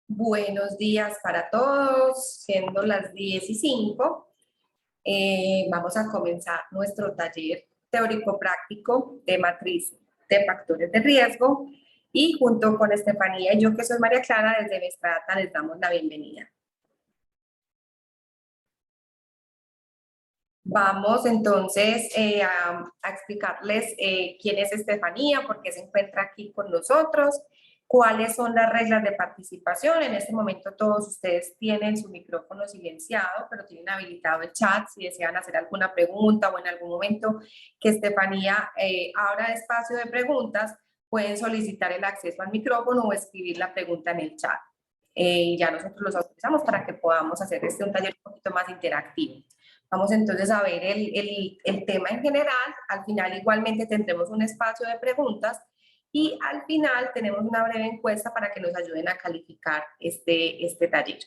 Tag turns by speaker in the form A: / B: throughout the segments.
A: Buenos días para todos, siendo las 10:05, vamos a comenzar nuestro taller teórico-práctico de matriz de factores de riesgo y junto con Estefanía y yo, que soy María Clara, desde Vestrata les damos la bienvenida. Vamos entonces a explicarles quién es Estefanía, por qué se encuentra aquí con nosotros, cuáles son las reglas de participación. En este momento todos ustedes tienen su micrófono silenciado, pero tienen habilitado el chat si desean hacer alguna pregunta o en algún momento que Estefanía abra espacio de preguntas, pueden solicitar el acceso al micrófono o escribir la pregunta en el chat. Y ya nosotros los autorizamos para que podamos hacer un taller un poquito más interactivo. Vamos entonces a ver el tema en general. Al final igualmente tendremos un espacio de preguntas y al final tenemos una breve encuesta para que nos ayuden a calificar este taller.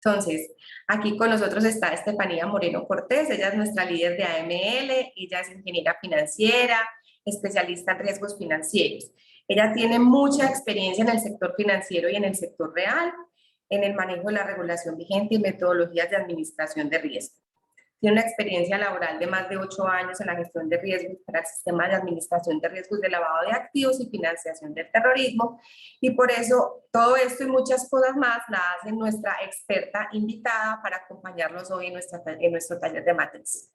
A: Entonces, aquí con nosotros está Estefanía Moreno Cortés. Ella es nuestra líder de AML, ella es ingeniera financiera, especialista en riesgos financieros. Ella tiene mucha experiencia en el sector financiero y en el sector real, en el manejo de la regulación vigente y metodologías de administración de riesgo. Tiene una experiencia laboral de más de 8 años en la gestión de riesgos para el sistema de administración de riesgos de lavado de activos y financiación del terrorismo, y por eso todo esto y muchas cosas más la hace nuestra experta invitada para acompañarnos hoy en nuestro taller de matriz.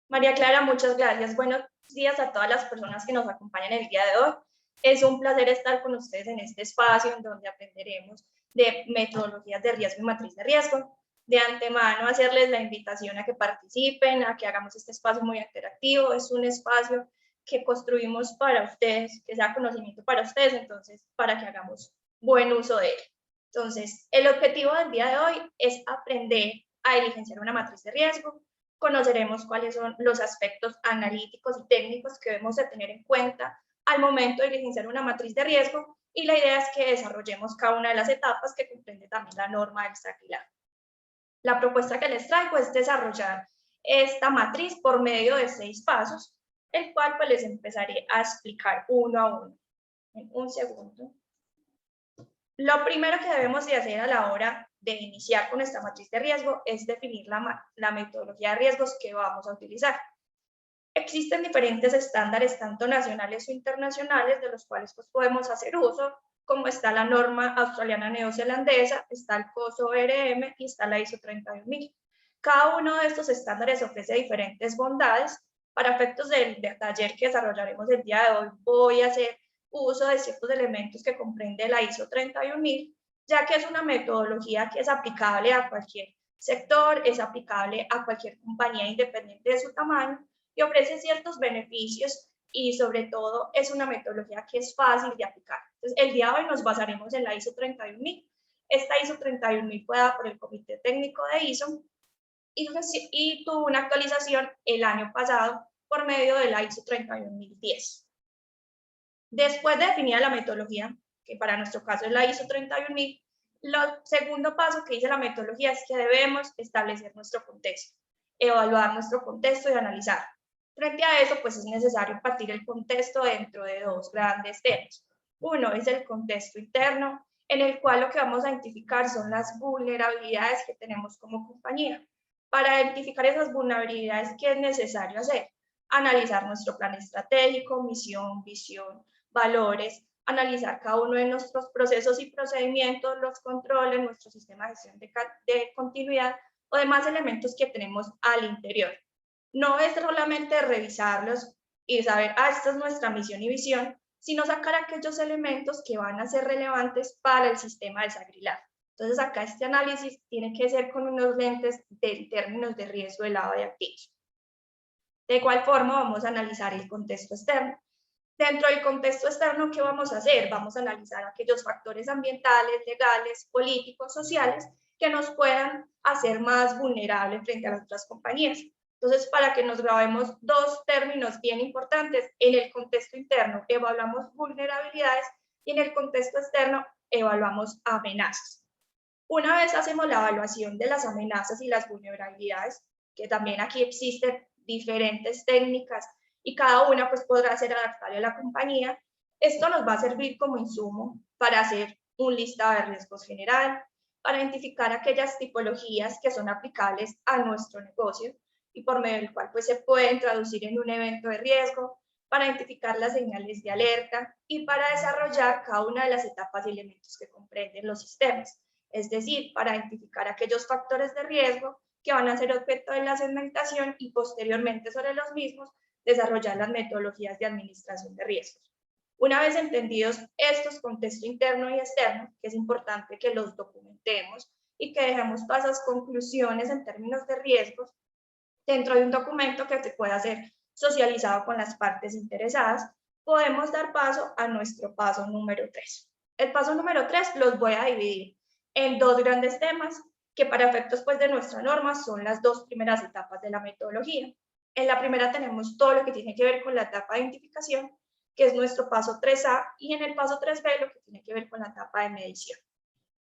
B: María Clara, muchas gracias. Buenos días a todas las personas que nos acompañan el día de hoy. Es un placer estar con ustedes en este espacio en donde aprenderemos de metodologías de riesgo y matriz de riesgo. De antemano, hacerles la invitación a que participen, a que hagamos este espacio muy interactivo. Es un espacio que construimos para ustedes, que sea conocimiento para ustedes, entonces, para que hagamos buen uso de él. Entonces, el objetivo del día de hoy es aprender a diligenciar una matriz de riesgo. Conoceremos cuáles son los aspectos analíticos y técnicos que debemos de tener en cuenta al momento de diligenciar una matriz de riesgo, y la idea es que desarrollemos cada una de las etapas que comprende también la norma del SACILAR. La propuesta que les traigo es desarrollar esta matriz por medio de 6 pasos, el cual pues les empezaré a explicar uno a uno. En un segundo. Lo primero que debemos de hacer a la hora de iniciar con esta matriz de riesgo es definir la metodología de riesgos que vamos a utilizar. Existen diferentes estándares, tanto nacionales o internacionales, de los cuales pues, podemos hacer uso, como está la norma australiana neozelandesa, está el COSO ORM y está la ISO 31000. Cada uno de estos estándares ofrece diferentes bondades. Para efectos del taller que desarrollaremos el día de hoy, voy a hacer uso de ciertos elementos que comprende la ISO 31000, ya que es una metodología que es aplicable a cualquier sector, es aplicable a cualquier compañía independiente de su tamaño y ofrece ciertos beneficios, y sobre todo es una metodología que es fácil de aplicar. Entonces, el día de hoy nos basaremos en la ISO 31000. Esta ISO 31000 fue dada por el Comité Técnico de ISO y tuvo una actualización el año pasado por medio de la ISO 31010. Después de definir la metodología, que para nuestro caso es la ISO 31000, el segundo paso que dice la metodología es que debemos establecer nuestro contexto, evaluar nuestro contexto y analizar. Frente a eso, pues es necesario partir el contexto dentro de 2 grandes temas. Uno es el contexto interno, en el cual lo que vamos a identificar son las vulnerabilidades que tenemos como compañía. Para identificar esas vulnerabilidades, ¿qué es necesario hacer? Analizar nuestro plan estratégico, misión, visión, valores, analizar cada uno de nuestros procesos y procedimientos, los controles, nuestro sistema de gestión de continuidad o demás elementos que tenemos al interior. No es solamente revisarlos y saber, esta es nuestra misión y visión, sino sacar aquellos elementos que van a ser relevantes para el sistema de SACILAR. Entonces, acá este análisis tiene que ser con unos lentes de términos de riesgo de lavado de activos. De igual forma, vamos a analizar el contexto externo. Dentro del contexto externo, ¿qué vamos a hacer? Vamos a analizar aquellos factores ambientales, legales, políticos, sociales, que nos puedan hacer más vulnerables frente a las otras compañías. Entonces, para que nos grabemos 2 términos bien importantes, en el contexto interno evaluamos vulnerabilidades y en el contexto externo evaluamos amenazas. Una vez hacemos la evaluación de las amenazas y las vulnerabilidades, que también aquí existen diferentes técnicas y cada una pues podrá ser adaptable a la compañía. Esto nos va a servir como insumo para hacer un listado de riesgos general, para identificar aquellas tipologías que son aplicables a nuestro negocio y por medio del cual pues se pueden traducir en un evento de riesgo, para identificar las señales de alerta y para desarrollar cada una de las etapas y elementos que comprenden los sistemas, es decir, para identificar aquellos factores de riesgo que van a ser objeto de la segmentación y posteriormente sobre los mismos desarrollar las metodologías de administración de riesgos. Una vez entendidos estos contexto interno y externo, que es importante que los documentemos y que dejemos todas esas conclusiones en términos de riesgos dentro de un documento que se pueda ser socializado con las partes interesadas, podemos dar paso a nuestro paso número 3. El paso número 3 los voy a dividir en dos grandes temas que para efectos pues, de nuestra norma son las dos primeras etapas de la metodología. En la primera tenemos todo lo que tiene que ver con la etapa de identificación, que es nuestro paso 3A, y en el paso 3B lo que tiene que ver con la etapa de medición.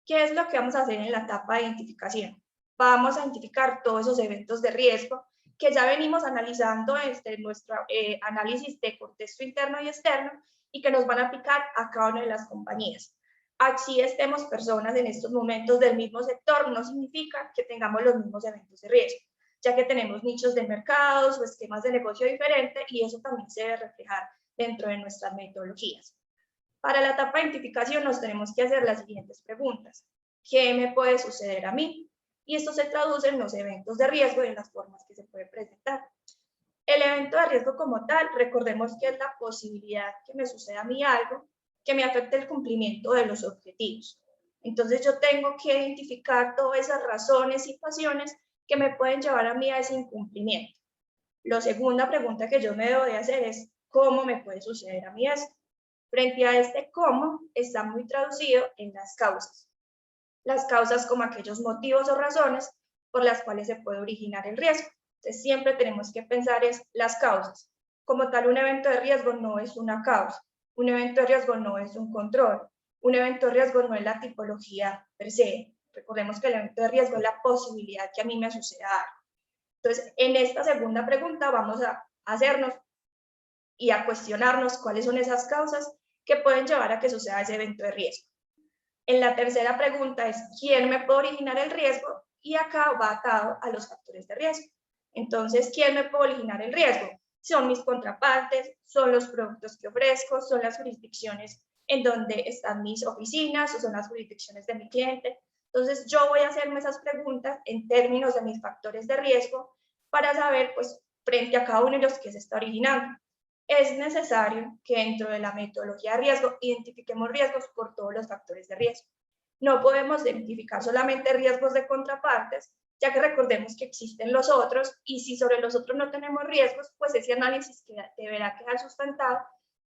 B: ¿Qué es lo que vamos a hacer en la etapa de identificación? Vamos a identificar todos esos eventos de riesgo que ya venimos analizando desde nuestro análisis de contexto interno y externo y que nos van a aplicar a cada una de las compañías. Así estemos personas en estos momentos del mismo sector, no significa que tengamos los mismos eventos de riesgo, ya que tenemos nichos de mercados o esquemas de negocio diferentes y eso también se debe reflejar dentro de nuestras metodologías. Para la etapa de identificación nos tenemos que hacer las siguientes preguntas. ¿Qué me puede suceder a mí? Y esto se traduce en los eventos de riesgo y en las formas que se puede presentar. El evento de riesgo como tal, recordemos que es la posibilidad que me suceda a mí algo que me afecte el cumplimiento de los objetivos. Entonces yo tengo que identificar todas esas razones, situaciones que me pueden llevar a mí a ese incumplimiento. La segunda pregunta que yo me debo de hacer es, ¿cómo me puede suceder a mí esto? Frente a este cómo, está muy traducido en las causas. Las causas como aquellos motivos o razones por las cuales se puede originar el riesgo. Entonces, siempre tenemos que pensar en las causas. Como tal, un evento de riesgo no es una causa. Un evento de riesgo no es un control. Un evento de riesgo no es la tipología per se. Recordemos que el evento de riesgo es la posibilidad que a mí me suceda algo. Entonces, en esta segunda pregunta vamos a hacernos y a cuestionarnos cuáles son esas causas que pueden llevar a que suceda ese evento de riesgo. En la tercera pregunta es, ¿quién me puede originar el riesgo? Y acá va atado a los factores de riesgo. Entonces, ¿quién me puede originar el riesgo? Son mis contrapartes, son los productos que ofrezco, son las jurisdicciones en donde están mis oficinas o son las jurisdicciones de mi cliente. Entonces, yo voy a hacerme esas preguntas en términos de mis factores de riesgo para saber, pues, frente a cada uno de los que se está originando. Es necesario que dentro de la metodología de riesgo identifiquemos riesgos por todos los factores de riesgo. No podemos identificar solamente riesgos de contrapartes, ya que recordemos que existen los otros y si sobre los otros no tenemos riesgos, pues ese análisis deberá quedar sustentado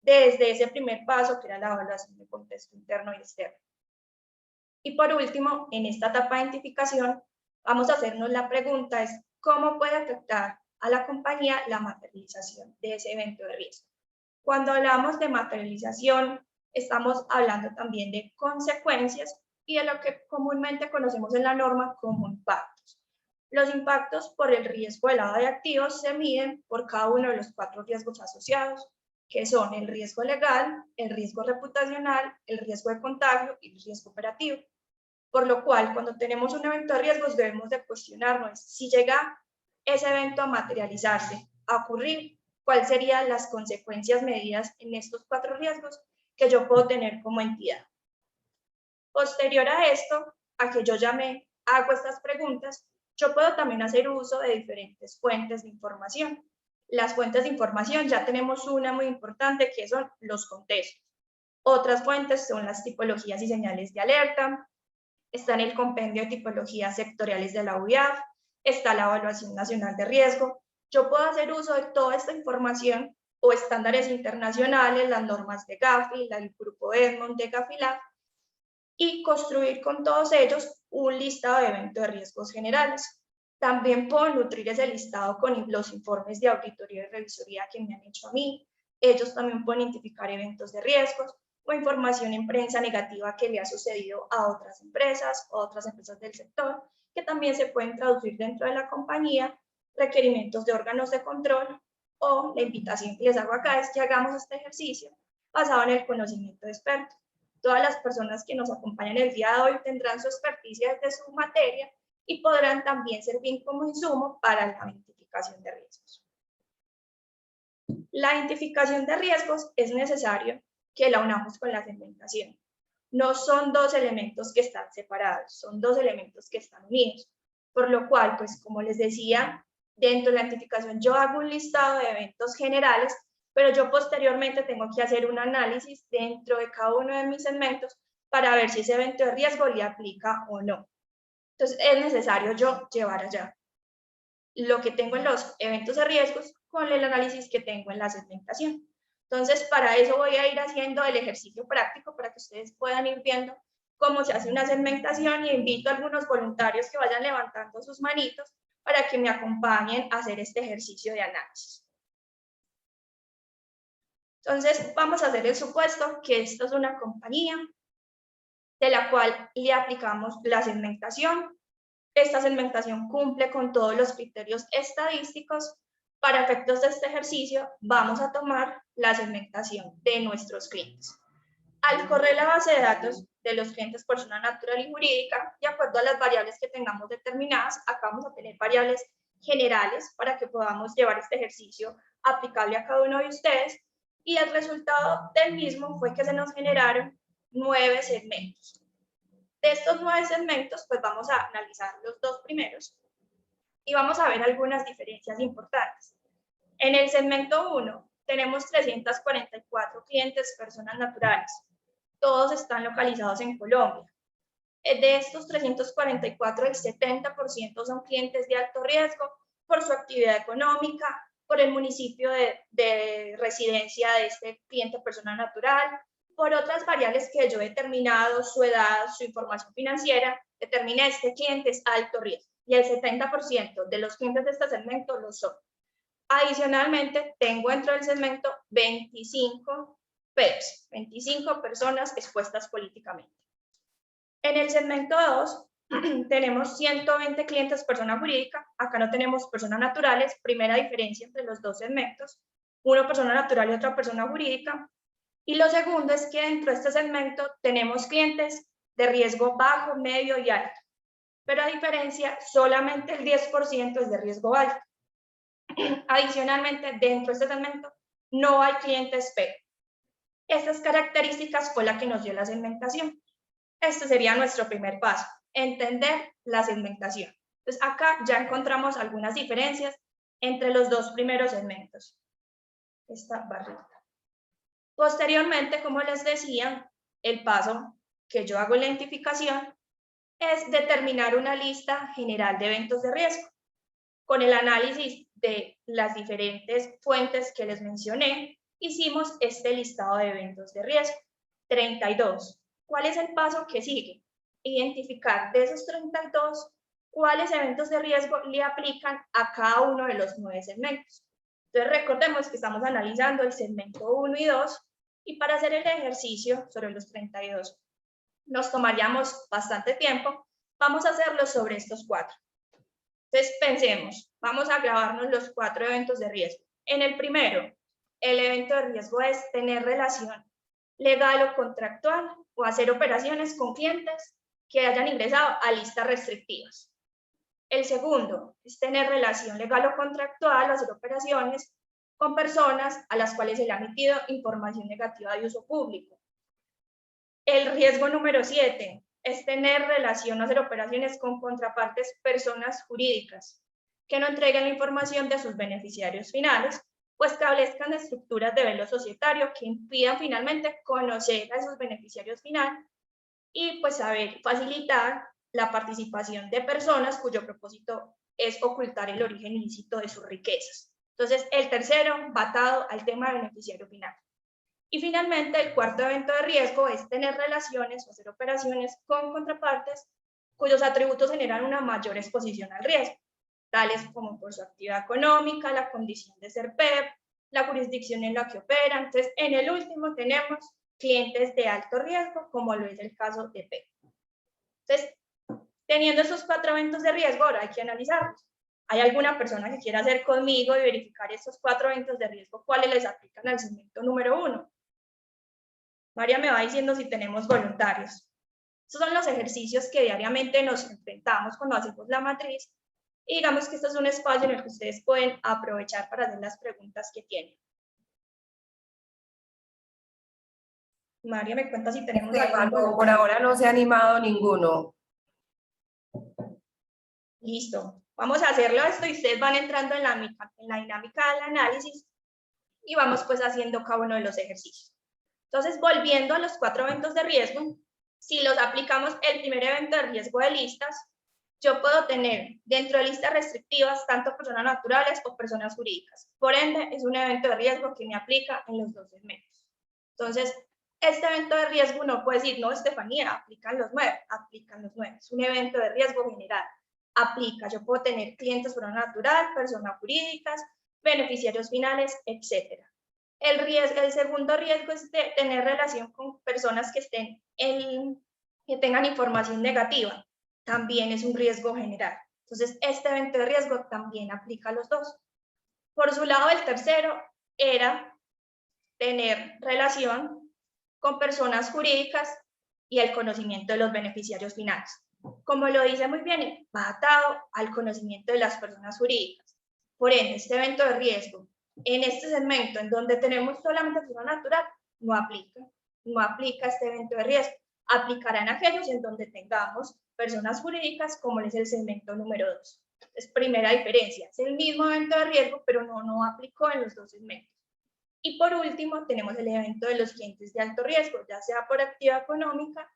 B: desde ese primer paso que era la evaluación de contexto interno y externo. Y por último, en esta etapa de identificación, vamos a hacernos la pregunta es, ¿cómo puede afectar a la compañía la materialización de ese evento de riesgo? Cuando hablamos de materialización, estamos hablando también de consecuencias y de lo que comúnmente conocemos en la norma como impactos. Los impactos por el riesgo de lavado de activos se miden por cada uno de los 4 riesgos asociados, que son el riesgo legal, el riesgo reputacional, el riesgo de contagio y el riesgo operativo. Por lo cual, cuando tenemos un evento de riesgos, debemos de cuestionarnos si llega ese evento a materializarse, a ocurrir, cuáles serían las consecuencias medidas en estos 4 riesgos que yo puedo tener como entidad. Posterior a esto, a que yo ya me hago estas preguntas, yo puedo también hacer uso de diferentes fuentes de información. Las fuentes de información ya tenemos una muy importante que son los contextos. Otras fuentes son las tipologías y señales de alerta, está en el compendio de tipologías sectoriales de la UIAF, está la evaluación nacional de riesgo. Yo puedo hacer uso de toda esta información o estándares internacionales, las normas de Gafi, el grupo Edmond de Gafilab, y construir con todos ellos un listado de eventos de riesgos generales. También puedo nutrir ese listado con los informes de auditoría y revisoría que me han hecho a mí. Ellos también pueden identificar eventos de riesgos o información en prensa negativa que le ha sucedido a otras empresas o otras empresas del sector, que también se pueden traducir dentro de la compañía requerimientos de órganos de control, o la invitación que les hago acá es que hagamos este ejercicio basado en el conocimiento de experto. Todas las personas que nos acompañan el día de hoy tendrán su experticia desde su materia y podrán también servir como insumo para la identificación de riesgos. La identificación de riesgos es necesario que la unamos con la segmentación. No son dos elementos que están separados, son dos elementos que están unidos. Por lo cual, pues como les decía, dentro de la identificación yo hago un listado de eventos generales, pero yo posteriormente tengo que hacer un análisis dentro de cada uno de mis segmentos para ver si ese evento de riesgo le aplica o no. Entonces, es necesario yo llevar allá lo que tengo en los eventos de riesgos con el análisis que tengo en la segmentación. Entonces, para eso voy a ir haciendo el ejercicio práctico para que ustedes puedan ir viendo cómo se hace una segmentación, y invito a algunos voluntarios que vayan levantando sus manitos para que me acompañen a hacer este ejercicio de análisis. Entonces, vamos a hacer el supuesto que esto es una compañía de la cual le aplicamos la segmentación. Esta segmentación cumple con todos los criterios estadísticos. Para efectos de este ejercicio, vamos a tomar la segmentación de nuestros clientes. Al correr la base de datos de los clientes persona natural y jurídica, de acuerdo a las variables que tengamos determinadas, acá vamos a tener variables generales para que podamos llevar este ejercicio aplicable a cada uno de ustedes, y el resultado del mismo fue que se nos generaron 9 segmentos. De estos 9 segmentos, pues vamos a analizar los 2 primeros y vamos a ver algunas diferencias importantes. En el segmento 1 tenemos 344 clientes personas naturales. Todos están localizados en Colombia. De estos 344, el 70% son clientes de alto riesgo por su actividad económica, por el municipio de residencia de este cliente persona natural, por otras variables que yo he determinado, su edad, su información financiera, determina este cliente es alto riesgo, y el 70% de los clientes de este segmento lo son. Adicionalmente, tengo dentro del segmento 25 PEPs, 25 personas expuestas políticamente. En el segmento 2, tenemos 120 clientes persona jurídica. Acá no tenemos personas naturales. Primera diferencia entre los 2 segmentos, uno persona natural y otra persona jurídica. Y lo segundo es que dentro de este segmento tenemos clientes de riesgo bajo, medio y alto. Pero a diferencia, solamente el 10% es de riesgo alto. Adicionalmente, dentro de este segmento no hay clientes PEP. Estas características fue la que nos dio la segmentación. Este sería nuestro primer paso, entender la segmentación. Entonces, acá ya encontramos algunas diferencias entre los 2 primeros segmentos. Esta barrita. Posteriormente, como les decía, el paso que yo hago en la identificación es determinar una lista general de eventos de riesgo. Con el análisis de las diferentes fuentes que les mencioné, hicimos este listado de eventos de riesgo. 32. ¿Cuál es el paso que sigue? Identificar de esos 32 cuáles eventos de riesgo le aplican a cada uno de los 9 segmentos. Entonces recordemos que estamos analizando el segmento 1 y 2, y para hacer el ejercicio sobre los 32 nos tomaríamos bastante tiempo. Vamos a hacerlo sobre estos 4. Entonces pensemos, vamos a grabarnos los 4 eventos de riesgo. En el primero, el evento de riesgo es tener relación legal o contractual o hacer operaciones con clientes que hayan ingresado a listas restrictivas. El segundo es tener relación legal o contractual o hacer operaciones con personas a las cuales se le ha emitido información negativa de uso público. El riesgo número 7 es tener relación o hacer operaciones con contrapartes personas jurídicas que no entreguen la información de sus beneficiarios finales o establezcan estructuras de velo societario que impidan finalmente conocer a sus beneficiarios finales y pues saber facilitar la participación de personas cuyo propósito es ocultar el origen ilícito de sus riquezas. Entonces, el tercero va atado al tema de beneficiario final. Y finalmente, el cuarto evento de riesgo es tener relaciones o hacer operaciones con contrapartes cuyos atributos generan una mayor exposición al riesgo, tales como por su actividad económica, la condición de ser PEP, la jurisdicción en la que operan. Entonces, en el último tenemos clientes de alto riesgo, como lo es el caso de PEP. Entonces, teniendo estos 4 eventos de riesgo, ahora hay que analizarlos. ¿Hay alguna persona que quiera hacer conmigo y verificar estos 4 eventos de riesgo, cuáles les aplican al segmento número 1? María me va diciendo si tenemos voluntarios. Estos son los ejercicios que diariamente nos enfrentamos cuando hacemos la matriz. Y digamos que este es un espacio en el que ustedes pueden aprovechar para hacer las preguntas que tienen. María me cuenta si tenemos algo.
A: Por ahora no se ha animado ninguno.
B: Listo. Vamos a hacerlo esto y ustedes van entrando en la dinámica del análisis y vamos pues haciendo cada uno de los ejercicios. Entonces, volviendo a los 4 eventos de riesgo, si los aplicamos el primer evento de riesgo de listas, yo puedo tener dentro de listas restrictivas tanto personas naturales o personas jurídicas. Por ende, es un evento de riesgo que me aplica en los 2 segmentos. Entonces, este evento de riesgo no puede decir, no, Estefanía, aplican los 9, Es un evento de riesgo general. Aplica, yo puedo tener clientes persona natural, personas jurídicas, beneficiarios finales, etc. El segundo riesgo es de tener relación con personas que tengan información negativa. También es un riesgo general. Entonces, este evento de riesgo también aplica a los 2. Por su lado, el tercero era tener relación con personas jurídicas y el conocimiento de los beneficiarios finales. Como lo dice muy bien, va atado al conocimiento de las personas jurídicas. Por ende, este evento de riesgo, en este segmento en donde tenemos solamente persona natural, no aplica este evento de riesgo. Aplicarán aquellos en donde tengamos personas jurídicas, como es el segmento número 2. Es primera diferencia, es el mismo evento de riesgo, pero no aplicó en los 2 segmentos. Y por último, tenemos el evento de los clientes de alto riesgo, ya sea por actividad económica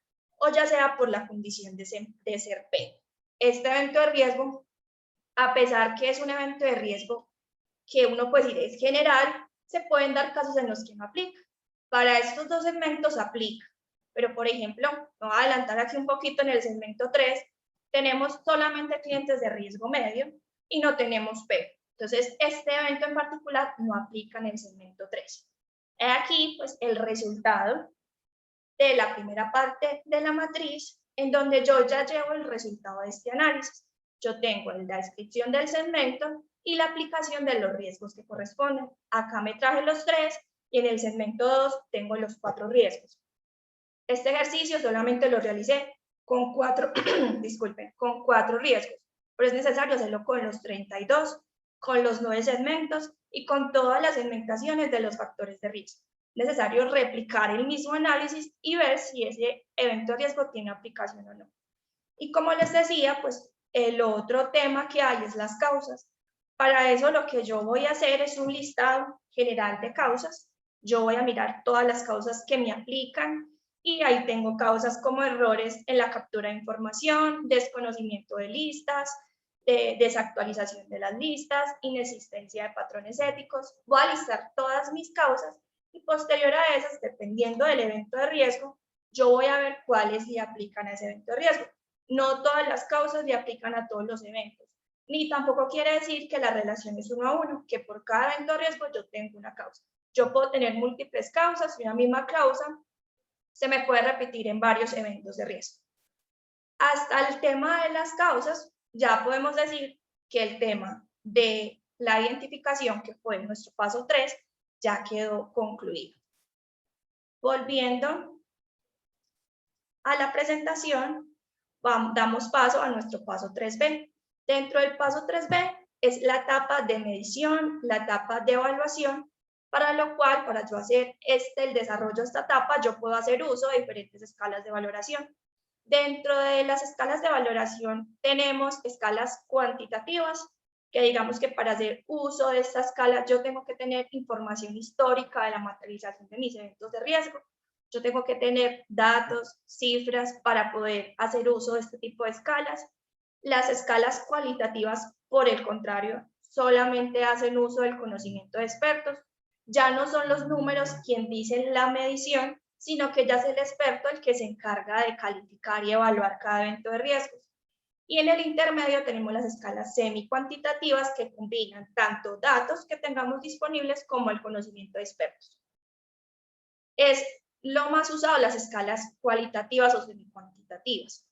B: o ya sea por la condición de ser P. Este evento de riesgo, a pesar que es un evento de riesgo que uno puede decir es general, se pueden dar casos en los que no aplica. Para estos 2 segmentos aplica, pero por ejemplo, me voy a adelantar aquí un poquito en el segmento 3, tenemos solamente clientes de riesgo medio y no tenemos P. Entonces, este evento en particular no aplica en el segmento 3. Aquí, pues, el resultado de la primera parte de la matriz, en donde yo ya llevo el resultado de este análisis. Yo tengo la descripción del segmento y la aplicación de los riesgos que corresponden. Acá me traje los 3 y en el segmento 2 tengo los 4 riesgos. Este ejercicio solamente lo realicé con 4, disculpen, con 4 riesgos, pero es necesario hacerlo con los 32, con los 9 segmentos y con todas las segmentaciones de los factores de riesgo. Es necesario replicar el mismo análisis y ver si ese evento de riesgo tiene aplicación o no. Y como les decía, pues el otro tema que hay es las causas. Para eso lo que yo voy a hacer es un listado general de causas. Yo voy a mirar todas las causas que me aplican y ahí tengo causas como errores en la captura de información, desconocimiento de listas, desactualización de las listas, inexistencia de patrones éticos. Voy a listar todas mis causas y posterior a esas, dependiendo del evento de riesgo, yo voy a ver cuáles le aplican a ese evento de riesgo. No todas las causas le aplican a todos los eventos, ni tampoco quiere decir que la relación es 1 a 1, que por cada evento de riesgo yo tengo una causa. Yo puedo tener múltiples causas y una misma causa se me puede repetir en varios eventos de riesgo. Hasta el tema de las causas, ya podemos decir que el tema de la identificación, que fue nuestro paso 3, ya quedó concluido. Volviendo a la presentación, damos paso a nuestro paso 3B. Dentro del paso 3B es la etapa de medición, la etapa de evaluación, para lo cual, para yo hacer el desarrollo de esta etapa, yo puedo hacer uso de diferentes escalas de valoración. Dentro de las escalas de valoración tenemos escalas cuantitativas, que digamos que para hacer uso de esta escala yo tengo que tener información histórica de la materialización de mis eventos de riesgo. Yo tengo que tener datos, cifras para poder hacer uso de este tipo de escalas. Las escalas cualitativas, por el contrario, solamente hacen uso del conocimiento de expertos. Ya no son los números quien dicen la medición, sino que ya es el experto el que se encarga de calificar y evaluar cada evento de riesgos. Y en el intermedio tenemos las escalas semi-cuantitativas que combinan tanto datos que tengamos disponibles como el conocimiento de expertos. Es lo más usado las escalas cualitativas o semi-cuantitativas.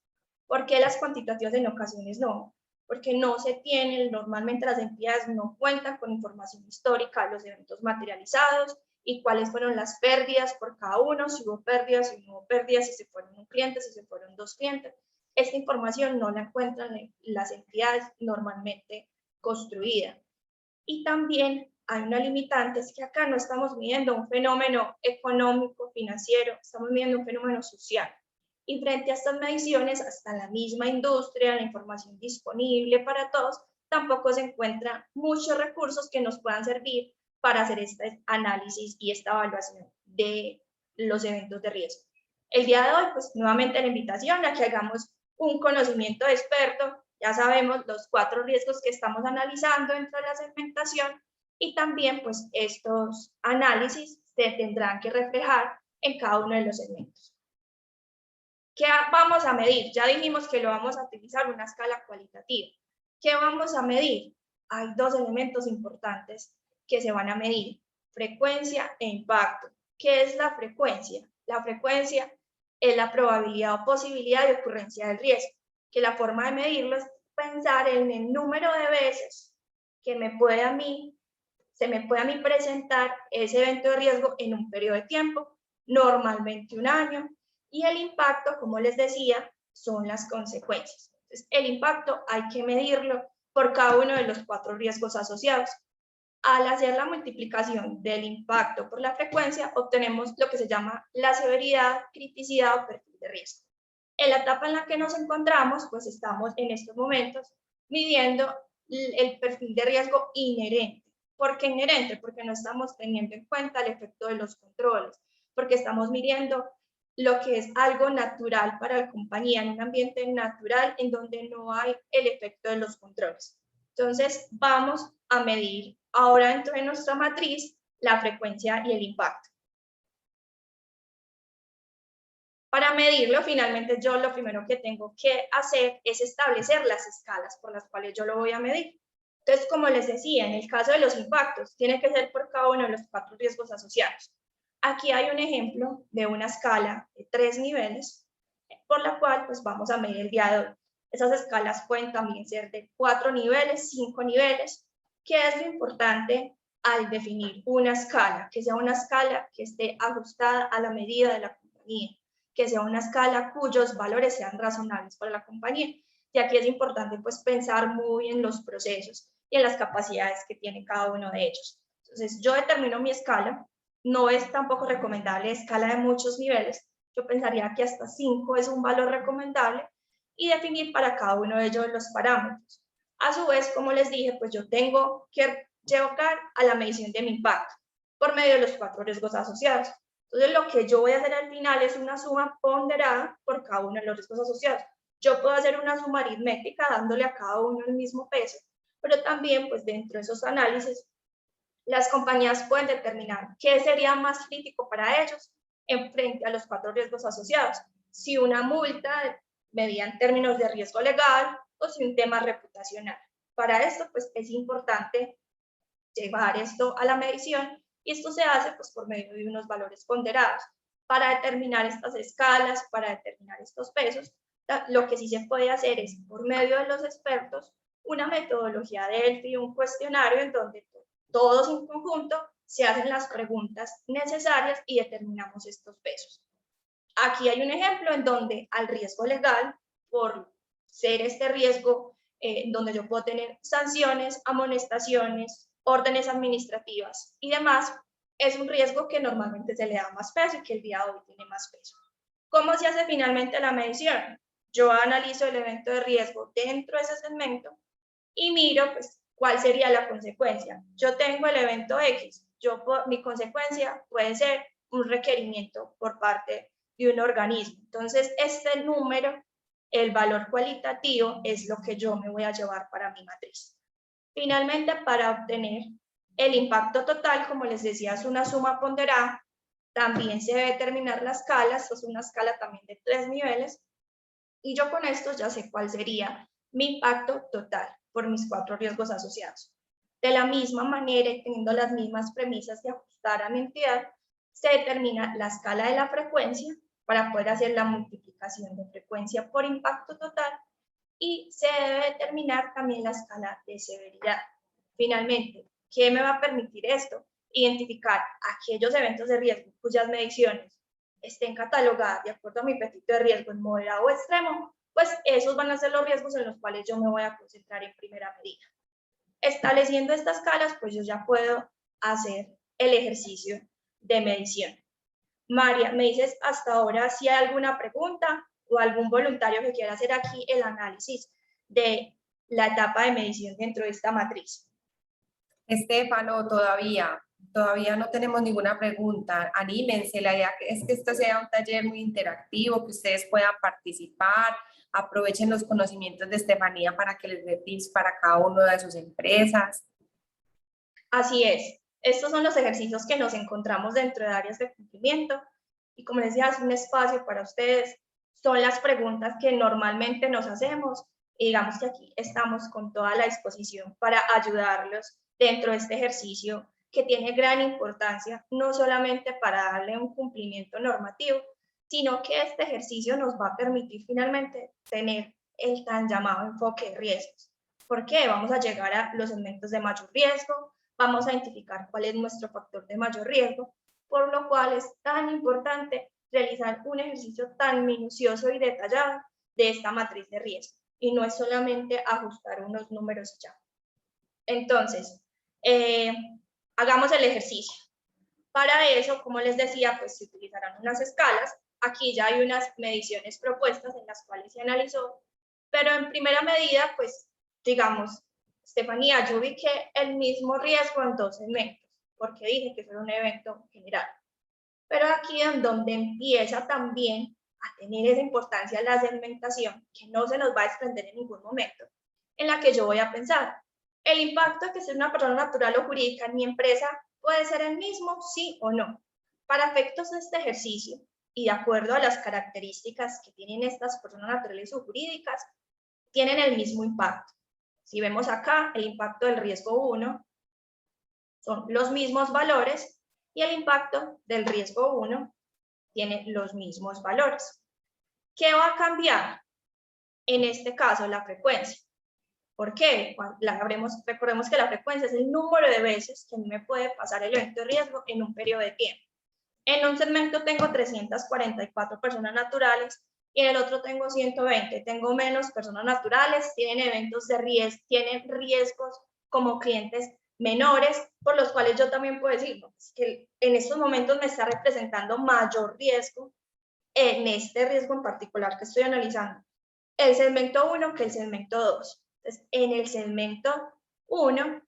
B: ¿Por qué las cuantitativas en ocasiones no? porque no se tienen, normalmente las entidades no cuentan con información histórica de los eventos materializados y cuáles fueron las pérdidas por cada uno, si hubo pérdidas, si no hubo pérdidas, si se fueron un cliente, si se fueron dos clientes. Esta información no la encuentran las entidades normalmente construidas. Y también hay una limitante, es que acá no estamos midiendo un fenómeno económico, financiero, estamos midiendo un fenómeno social. Y frente a estas mediciones, hasta la misma industria, la información disponible para todos, tampoco se encuentran muchos recursos que nos puedan servir para hacer este análisis y esta evaluación de los eventos de riesgo. El día de hoy, pues nuevamente la invitación a que hagamos un conocimiento de experto. Ya sabemos los 4 riesgos que estamos analizando dentro de la segmentación y también pues estos análisis se tendrán que reflejar en cada uno de los segmentos. ¿Qué vamos a medir? Ya dijimos que lo vamos a utilizar una escala cualitativa. ¿Qué vamos a medir? Hay 2 elementos importantes que se van a medir: frecuencia e impacto. ¿Qué es la frecuencia? La frecuencia es la probabilidad o posibilidad de ocurrencia del riesgo, que la forma de medirlo es pensar en el número de veces que se me puede a mí presentar ese evento de riesgo en un periodo de tiempo, normalmente un año, y el impacto, como les decía, son las consecuencias. Entonces, el impacto hay que medirlo por cada uno de los 4 riesgos asociados. Al hacer la multiplicación del impacto por la frecuencia, obtenemos lo que se llama la severidad, criticidad o perfil de riesgo. En la etapa en la que nos encontramos, pues estamos en estos momentos midiendo el perfil de riesgo inherente. ¿Por qué inherente? Porque no estamos teniendo en cuenta el efecto de los controles, porque estamos midiendo lo que es algo natural para la compañía, en un ambiente natural en donde no hay el efecto de los controles. Entonces, vamos a medir ahora dentro de nuestra matriz la frecuencia y el impacto. Para medirlo, finalmente yo lo primero que tengo que hacer es establecer las escalas por las cuales yo lo voy a medir. Entonces, como les decía, en el caso de los impactos, tiene que ser por cada uno de los 4 riesgos asociados. Aquí hay un ejemplo de una escala de 3 niveles, por la cual pues vamos a medir el día de hoy. Esas escalas pueden también ser de 4 niveles, 5 niveles. ¿Qué es lo importante al definir una escala? Que sea una escala que esté ajustada a la medida de la compañía, que sea una escala cuyos valores sean razonables para la compañía. Y aquí es importante pues pensar muy en los procesos y en las capacidades que tiene cada uno de ellos. Entonces yo determino mi escala, no es tampoco recomendable escala de muchos niveles, yo pensaría que hasta 5 es un valor recomendable y definir para cada uno de ellos los parámetros. A su vez, como les dije, pues yo tengo que llevar a la medición de mi impacto por medio de los 4 riesgos asociados. Entonces, lo que yo voy a hacer al final es una suma ponderada por cada uno de los riesgos asociados. Yo puedo hacer una suma aritmética dándole a cada uno el mismo peso, pero también, pues dentro de esos análisis, las compañías pueden determinar qué sería más crítico para ellos en frente a los 4 riesgos asociados. Si una multa medida en términos de riesgo legal o si un tema reputacional. Para esto, pues es importante llevar esto a la medición y esto se hace pues por medio de unos valores ponderados. Para determinar estas escalas, para determinar estos pesos, lo que sí se puede hacer es, por medio de los expertos, una metodología de Delphi, un cuestionario en donde todos en conjunto se hacen las preguntas necesarias y determinamos estos pesos. Aquí hay un ejemplo en donde al riesgo legal, por ser este riesgo, donde yo puedo tener sanciones, amonestaciones, órdenes administrativas y demás, es un riesgo que normalmente se le da más peso y que el día de hoy tiene más peso. ¿Cómo se hace finalmente la medición? Yo analizo el evento de riesgo dentro de ese segmento y miro pues, cuál sería la consecuencia. Yo tengo el evento X, mi consecuencia puede ser un requerimiento por parte de un organismo. Entonces, este número, el valor cualitativo, es lo que yo me voy a llevar para mi matriz. Finalmente, para obtener el impacto total, como les decía, es una suma ponderada. También se debe determinar la escala, esto es una escala también de 3 niveles, y yo con esto ya sé cuál sería mi impacto total por mis 4 riesgos asociados. De la misma manera, teniendo las mismas premisas de ajustar a mi entidad, se determina la escala de la frecuencia para poder hacer la multiplicación de frecuencia por impacto total y se debe determinar también la escala de severidad. Finalmente, ¿qué me va a permitir esto? Identificar aquellos eventos de riesgo cuyas mediciones estén catalogadas de acuerdo a mi apetito de riesgo en moderado o extremo, pues esos van a ser los riesgos en los cuales yo me voy a concentrar en primera medida. Estableciendo estas escalas, pues yo ya puedo hacer el ejercicio de medición. María, me dices hasta ahora si hay alguna pregunta o algún voluntario que quiera hacer aquí el análisis de la etapa de medición dentro de esta matriz.
A: Estefano, todavía no tenemos ninguna pregunta. Anímense, la idea es que esto sea un taller muy interactivo, que ustedes puedan participar, aprovechen los conocimientos de Estefanía para que les dé tips para cada una de sus empresas.
B: Así es, estos son los ejercicios que nos encontramos dentro de áreas de cumplimiento y como les decía, es un espacio para ustedes, son las preguntas que normalmente nos hacemos y digamos que aquí estamos con toda la disposición para ayudarlos dentro de este ejercicio que tiene gran importancia, no solamente para darle un cumplimiento normativo, sino que este ejercicio nos va a permitir finalmente tener el tan llamado enfoque de riesgos. ¿Por qué? Vamos a llegar a los segmentos de mayor riesgo, vamos a identificar cuál es nuestro factor de mayor riesgo, por lo cual es tan importante realizar un ejercicio tan minucioso y detallado de esta matriz de riesgo, y no es solamente ajustar unos números ya. Entonces, hagamos el ejercicio. Para eso, como les decía, pues se utilizarán unas escalas. Aquí ya hay unas mediciones propuestas en las cuales se analizó, pero en primera medida, pues, digamos, Estefanía, yo vi que el mismo riesgo en 2 segmentos, porque dije que era un evento general. Pero aquí es donde empieza también a tener esa importancia la segmentación, que no se nos va a desprender en ningún momento, en la que yo voy a pensar, el impacto de que sea una persona natural o jurídica en mi empresa puede ser el mismo, sí o no. Para efectos de este ejercicio, y de acuerdo a las características que tienen estas personas naturales o jurídicas, tienen el mismo impacto. Si vemos acá, el impacto del riesgo 1 son los mismos valores y el impacto del riesgo 1 tiene los mismos valores. ¿Qué va a cambiar? En este caso, la frecuencia. ¿Por qué? Recordemos que la frecuencia es el número de veces que a mí me puede pasar el evento de riesgo en un periodo de tiempo. En un segmento tengo 344 personas naturales y en el otro tengo 120. Tengo menos personas naturales, tienen eventos de riesgo, tienen riesgos como clientes menores, por los cuales yo también puedo decir, no, es que en estos momentos me está representando mayor riesgo en este riesgo en particular que estoy analizando, el segmento 1 que el segmento 2. Entonces, en el segmento 1,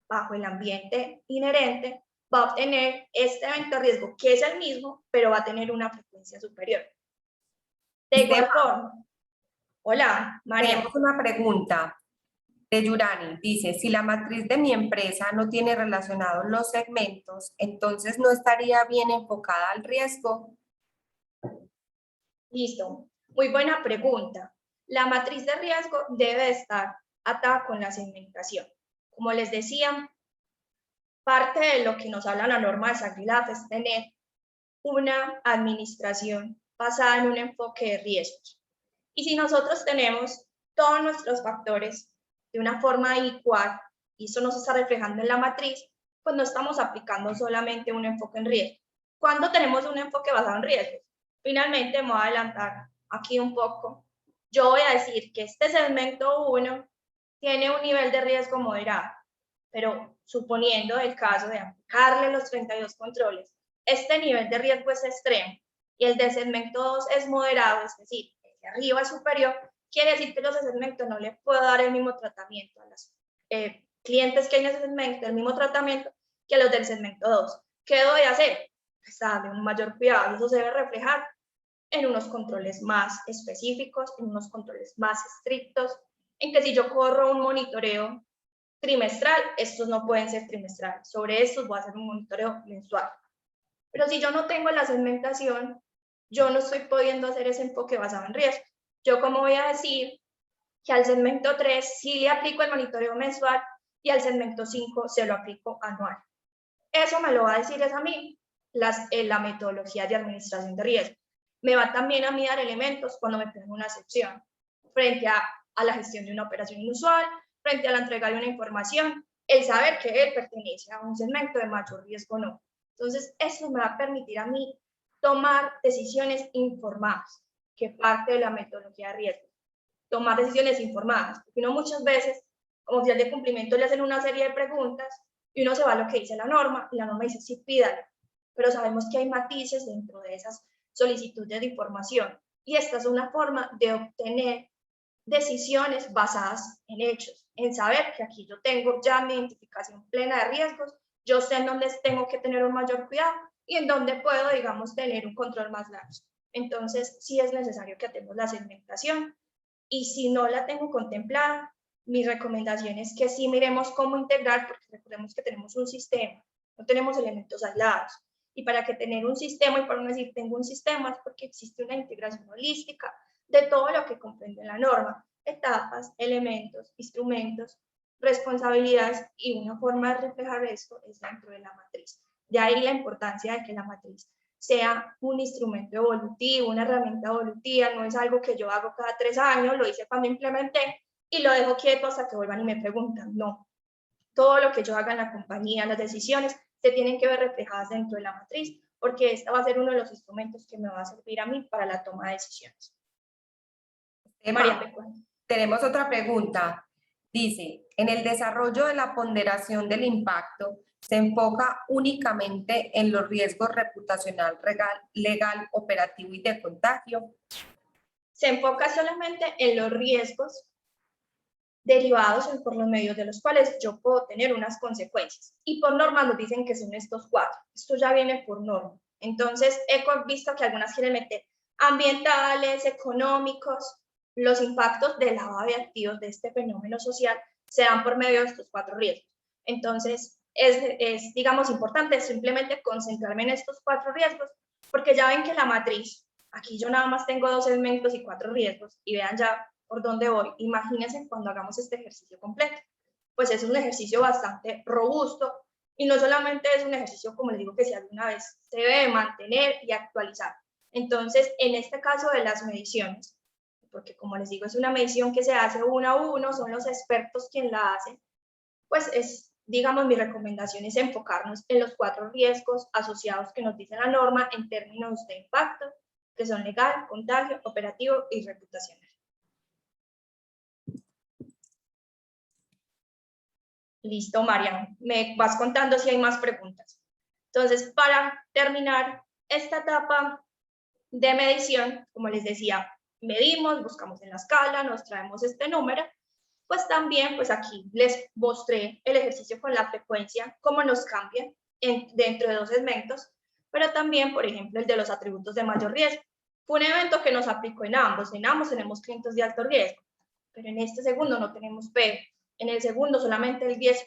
B: bajo el ambiente inherente, va a obtener este evento de riesgo, que es el mismo, pero va a tener una frecuencia superior. De igual forma, hola, María.
A: Tenemos una pregunta de Yurani. Dice, si la matriz de mi empresa no tiene relacionados los segmentos, entonces no estaría bien enfocada al riesgo.
B: Listo, muy buena pregunta. La matriz de riesgo debe estar atada con la segmentación. Como les decía, parte de lo que nos habla la norma de Sagrilaf es tener una administración basada en un enfoque de riesgos. Y si nosotros tenemos todos nuestros factores de una forma igual, y eso nos está reflejando en la matriz, pues no estamos aplicando solamente un enfoque en riesgo. ¿Cuándo tenemos un enfoque basado en riesgos? Finalmente, me voy a adelantar aquí un poco. Yo voy a decir que este segmento 1 tiene un nivel de riesgo moderado, pero suponiendo el caso de aplicarle los 32 controles, este nivel de riesgo es extremo y el del segmento 2 es moderado, es decir, el de arriba es superior, quiere decir que los de segmento no le puedo dar el mismo tratamiento a los clientes que hay en ese segmento, el mismo tratamiento que a los del segmento 2. ¿Qué debo de hacer? Pues darle un mayor cuidado y eso se debe reflejar en unos controles más específicos, en unos controles más estrictos, en que si yo corro un monitoreo trimestral, estos no pueden ser trimestrales, sobre estos voy a hacer un monitoreo mensual. Pero si yo no tengo la segmentación, yo no estoy pudiendo hacer ese enfoque basado en riesgo. Yo como voy a decir que al segmento 3 sí le aplico el monitoreo mensual y al segmento 5 se lo aplico anual. Eso me lo va a decir es a mí la metodología de administración de riesgo. Me va también a mí dar elementos cuando me pongo una excepción frente a a la gestión de una operación inusual, frente a la entrega de una información, el saber que él pertenece a un segmento de mayor riesgo o no. Entonces, eso me va a permitir a mí tomar decisiones informadas, que parte de la metodología de riesgo. Tomar decisiones informadas, porque uno muchas veces, como oficial de cumplimiento, le hacen una serie de preguntas y uno se va a lo que dice la norma, y la norma dice sí, pídalo, pero sabemos que hay matices dentro de esas solicitudes de información, y esta es una forma de obtener decisiones basadas en hechos, en saber que aquí yo tengo ya mi identificación plena de riesgos, yo sé en dónde tengo que tener un mayor cuidado y en dónde puedo, digamos, tener un control más largo. Entonces, sí es necesario que atemos la segmentación, y si no la tengo contemplada, mi recomendación es que sí miremos cómo integrar, porque recordemos que tenemos un sistema, no tenemos elementos aislados. Y para que tener un sistema, y para no decir tengo un sistema, es porque existe una integración holística de todo lo que comprende la norma, etapas, elementos, instrumentos, responsabilidades, y una forma de reflejar esto es dentro de la matriz. De ahí la importancia de que la matriz sea un instrumento evolutivo, una herramienta evolutiva, no es algo que yo hago cada 3 años, lo hice cuando implementé y lo dejo quieto hasta que vuelvan y me preguntan, no. Todo lo que yo haga en la compañía, las decisiones, se tienen que ver reflejadas dentro de la matriz, porque esta va a ser uno de los instrumentos que me va a servir a mí para la toma de decisiones.
A: María, tenemos otra pregunta. Dice, en el desarrollo de la ponderación del impacto, ¿se enfoca únicamente en los riesgos reputacional, legal, operativo y de contagio?
B: Se enfoca solamente en los riesgos derivados por los medios de los cuales yo puedo tener unas consecuencias. Y por norma nos dicen que son estos 4. Esto ya viene por norma. Entonces, he visto que algunas quieren meter ambientales, económicos. Los impactos del lavado de activos de este fenómeno social se dan por medio de estos 4 riesgos. Entonces, es, digamos, importante simplemente concentrarme en estos 4 riesgos, porque ya ven que la matriz, aquí yo nada más tengo 2 segmentos y 4 riesgos, y vean ya por dónde voy. Imagínense cuando hagamos este ejercicio completo. Pues es un ejercicio bastante robusto, y no solamente es un ejercicio, como les digo, que si alguna vez se debe mantener y actualizar. Entonces, en este caso de las mediciones, porque como les digo, es una medición que se hace uno a uno, son los expertos quienes la hacen, pues es, digamos, mi recomendación es enfocarnos en los 4 riesgos asociados que nos dice la norma en términos de impacto, que son legal, contagio, operativo y reputacional. Listo, Marian, me vas contando si hay más preguntas. Entonces, para terminar esta etapa de medición, como les decía, medimos, buscamos en la escala, nos traemos este número, pues también, pues aquí les mostré el ejercicio con la frecuencia, cómo nos cambia dentro de 2 segmentos, pero también, por ejemplo, el de los atributos de mayor riesgo. Fue un evento que nos aplicó en ambos tenemos clientes de alto riesgo, pero en este segundo no tenemos PEP, en el segundo solamente el 10%,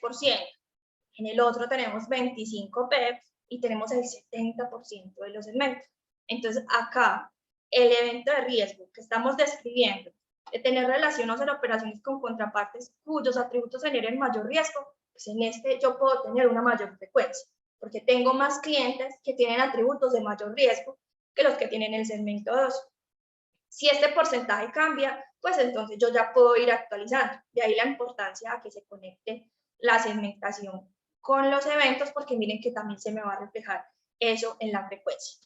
B: en el otro tenemos 25 PEPs y tenemos el 70% de los segmentos. Entonces, acá, el evento de riesgo que estamos describiendo, de tener relación o hacer operaciones con contrapartes cuyos atributos generen mayor riesgo, pues en este yo puedo tener una mayor frecuencia, porque tengo más clientes que tienen atributos de mayor riesgo que los que tienen el segmento 2. Si este porcentaje cambia, pues entonces yo ya puedo ir actualizando. De ahí la importancia a que se conecte la segmentación con los eventos, porque miren que también se me va a reflejar eso en la frecuencia.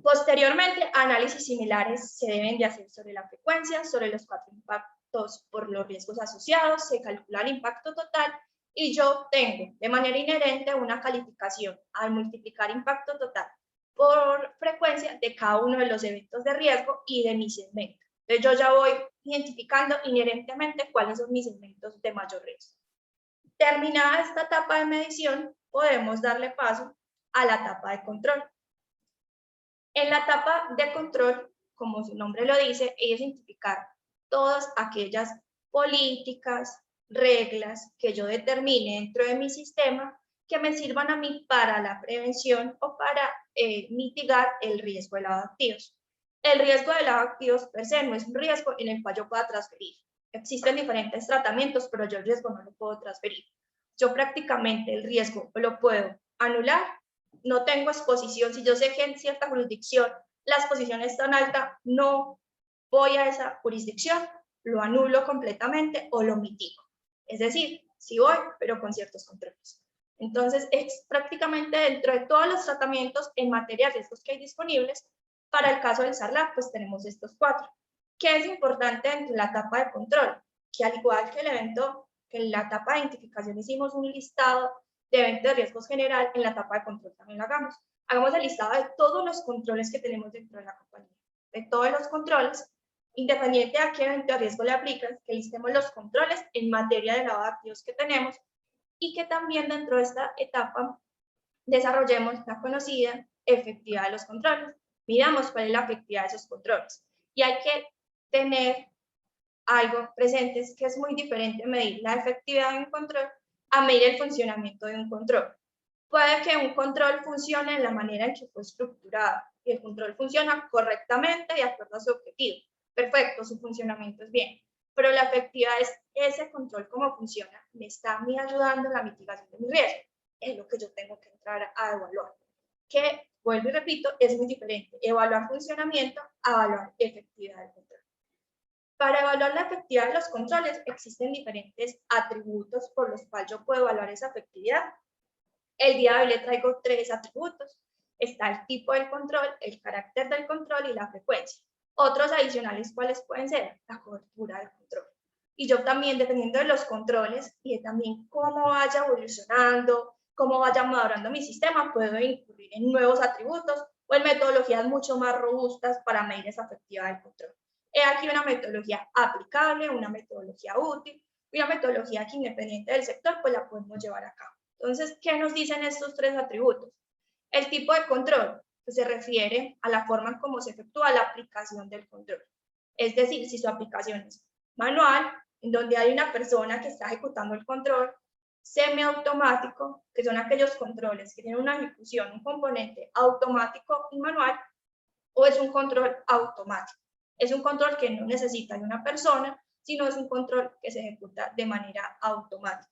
B: Posteriormente, análisis similares se deben de hacer sobre la frecuencia, sobre los 4 impactos por los riesgos asociados, se calcula el impacto total y yo tengo de manera inherente una calificación al multiplicar impacto total por frecuencia de cada uno de los eventos de riesgo y de mi segmento. Entonces yo ya voy identificando inherentemente cuáles son mis segmentos de mayor riesgo. Terminada esta etapa de medición, podemos darle paso a la etapa de control. En la etapa de control, como su nombre lo dice, es identificar todas aquellas políticas, reglas que yo determine dentro de mi sistema que me sirvan a mí para la prevención o para mitigar el riesgo de lavado de activos. El riesgo de lavado de activos per se no es un riesgo en el cual yo pueda transferir. Existen diferentes tratamientos, pero yo el riesgo no lo puedo transferir. Yo prácticamente el riesgo lo puedo anular. No tengo exposición. Si yo sé que en cierta jurisdicción la exposición es tan alta, no voy a esa jurisdicción, lo anulo completamente o lo mitigo. Es decir, sí voy, pero con ciertos controles. Entonces, es prácticamente dentro de todos los tratamientos en materia de riesgos que hay disponibles, para el caso del SARLAC, pues tenemos estos 4. ¿Qué es importante en la etapa de control? Que al igual que el evento, que en la etapa de identificación hicimos un listado de eventos de riesgos general, en la etapa de control también lo hagamos. Hagamos el listado de todos los controles que tenemos dentro de la compañía. De todos los controles, independiente de a qué evento de riesgo le aplican, que listemos los controles en materia de lavado de activos que tenemos y que también dentro de esta etapa desarrollemos la conocida efectividad de los controles. Miramos cuál es la efectividad de esos controles. Y hay que tener algo presente, es que es muy diferente medir la efectividad de un control a medir el funcionamiento de un control. Puede que un control funcione en la manera en que fue estructurado y el control funciona correctamente de acuerdo a su objetivo. Perfecto, su funcionamiento es bien, pero la efectividad es ese control cómo funciona, me está a mí ayudando en la mitigación de mi riesgo. Es lo que yo tengo que entrar a evaluar. Que, vuelvo y repito, es muy diferente evaluar funcionamiento a evaluar efectividad del control. Para evaluar la efectividad de los controles existen diferentes atributos por los cuales yo puedo evaluar esa efectividad. El día de hoy le traigo 3 atributos. Está el tipo del control, el carácter del control y la frecuencia. Otros adicionales, ¿cuáles pueden ser? La cobertura del control. Y yo también, dependiendo de los controles y de también cómo vaya evolucionando, cómo vaya madurando mi sistema, puedo incluir en nuevos atributos o en metodologías mucho más robustas para medir esa efectividad del control. He aquí una metodología aplicable, una metodología útil y una metodología que independiente del sector, pues la podemos llevar a cabo. Entonces, ¿qué nos dicen estos 3 atributos? El tipo de control, que se refiere a la forma en cómo se efectúa la aplicación del control. Es decir, si su aplicación es manual, en donde hay una persona que está ejecutando el control, semiautomático, que son aquellos controles que tienen una ejecución, un componente automático y manual, o es un control automático. Es un control que no necesita de una persona, sino es un control que se ejecuta de manera automática.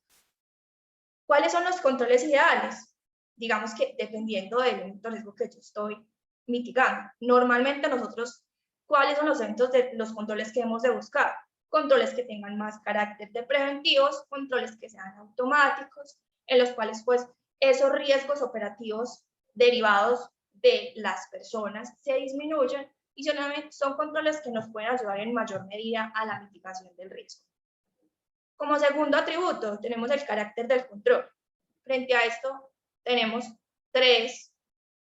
B: ¿Cuáles son los controles ideales? Digamos que dependiendo del evento de riesgo que yo estoy mitigando. Normalmente nosotros, ¿cuáles son los eventos de los controles que hemos de buscar? Controles que tengan más carácter de preventivos, controles que sean automáticos, en los cuales pues esos riesgos operativos derivados de las personas se disminuyen y son controles que nos pueden ayudar en mayor medida a la mitigación del riesgo. Como segundo atributo, tenemos el carácter del control. Frente a esto, tenemos 3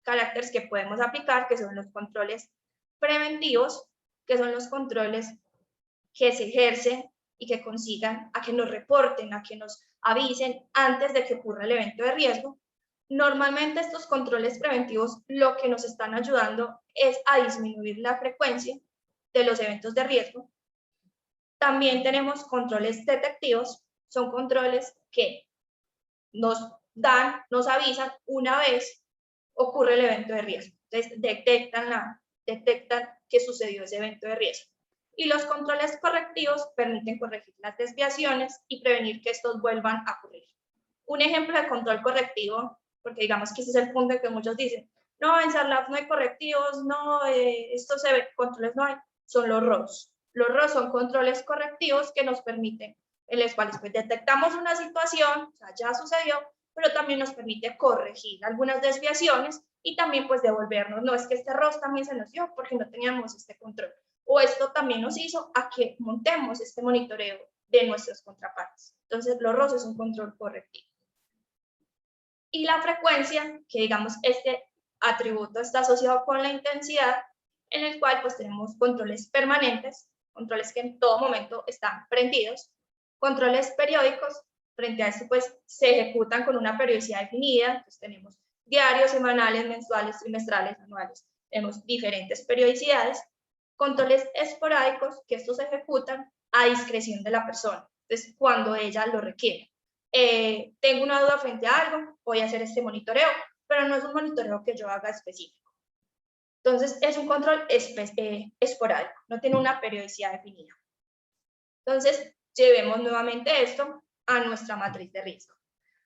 B: caracteres que podemos aplicar, que son los controles preventivos, que son los controles que se ejercen y que consigan a que nos reporten, a que nos avisen antes de que ocurra el evento de riesgo. Normalmente estos controles preventivos lo que nos están ayudando es a disminuir la frecuencia de los eventos de riesgo. También tenemos controles detectivos, son controles que nos avisan una vez ocurre el evento de riesgo. Entonces, detectan que sucedió ese evento de riesgo. Y los controles correctivos permiten corregir las desviaciones y prevenir que estos vuelvan a ocurrir. Un ejemplo de control correctivo, porque digamos que ese es el punto en que muchos dicen, no, en SARLAF no hay correctivos, no, estos controles no hay, son los ROS. Los ROS son controles correctivos que nos permiten, en los cuales pues, detectamos una situación, o sea, ya sucedió, pero también nos permite corregir algunas desviaciones y también pues devolvernos, no es que este ROS también se nos dio porque no teníamos este control, o esto también nos hizo a que montemos este monitoreo de nuestras contrapartes. Entonces, los ROS es un control correctivo. Y la frecuencia, que digamos este atributo está asociado con la intensidad, en el cual pues tenemos controles permanentes, controles que en todo momento están prendidos, controles periódicos, frente a esto pues se ejecutan con una periodicidad definida, entonces tenemos diarios, semanales, mensuales, trimestrales, anuales, tenemos diferentes periodicidades, controles esporádicos, que estos se ejecutan a discreción de la persona, entonces cuando ella lo requiere. Tengo una duda frente a algo, voy a hacer este monitoreo, pero no es un monitoreo que yo haga específico. Entonces, es un control esporádico, no tiene una periodicidad definida. Entonces, llevemos nuevamente esto a nuestra matriz de riesgo.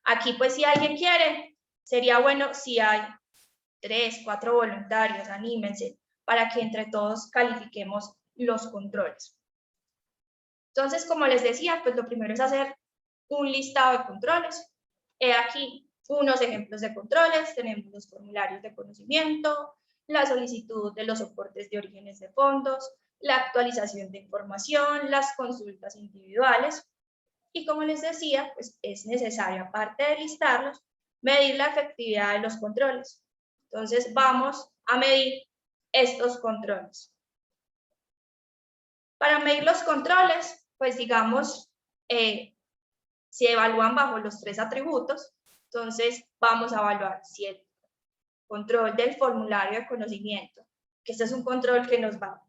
B: Aquí, pues, si alguien quiere, sería bueno si hay 3, 4 voluntarios, anímense, para que entre todos califiquemos los controles. Entonces, como les decía, pues lo primero es hacer un listado de controles. He aquí unos ejemplos de controles. Tenemos los formularios de conocimiento, la solicitud de los soportes de orígenes de fondos, la actualización de información, las consultas individuales. Y como les decía, pues es necesario, aparte de listarlos, medir la efectividad de los controles. Entonces, vamos a medir estos controles. Para medir los controles, pues digamos, se evalúan bajo los 3 atributos. Entonces, vamos a evaluar si el control del formulario de conocimiento, que este es un control que nos va.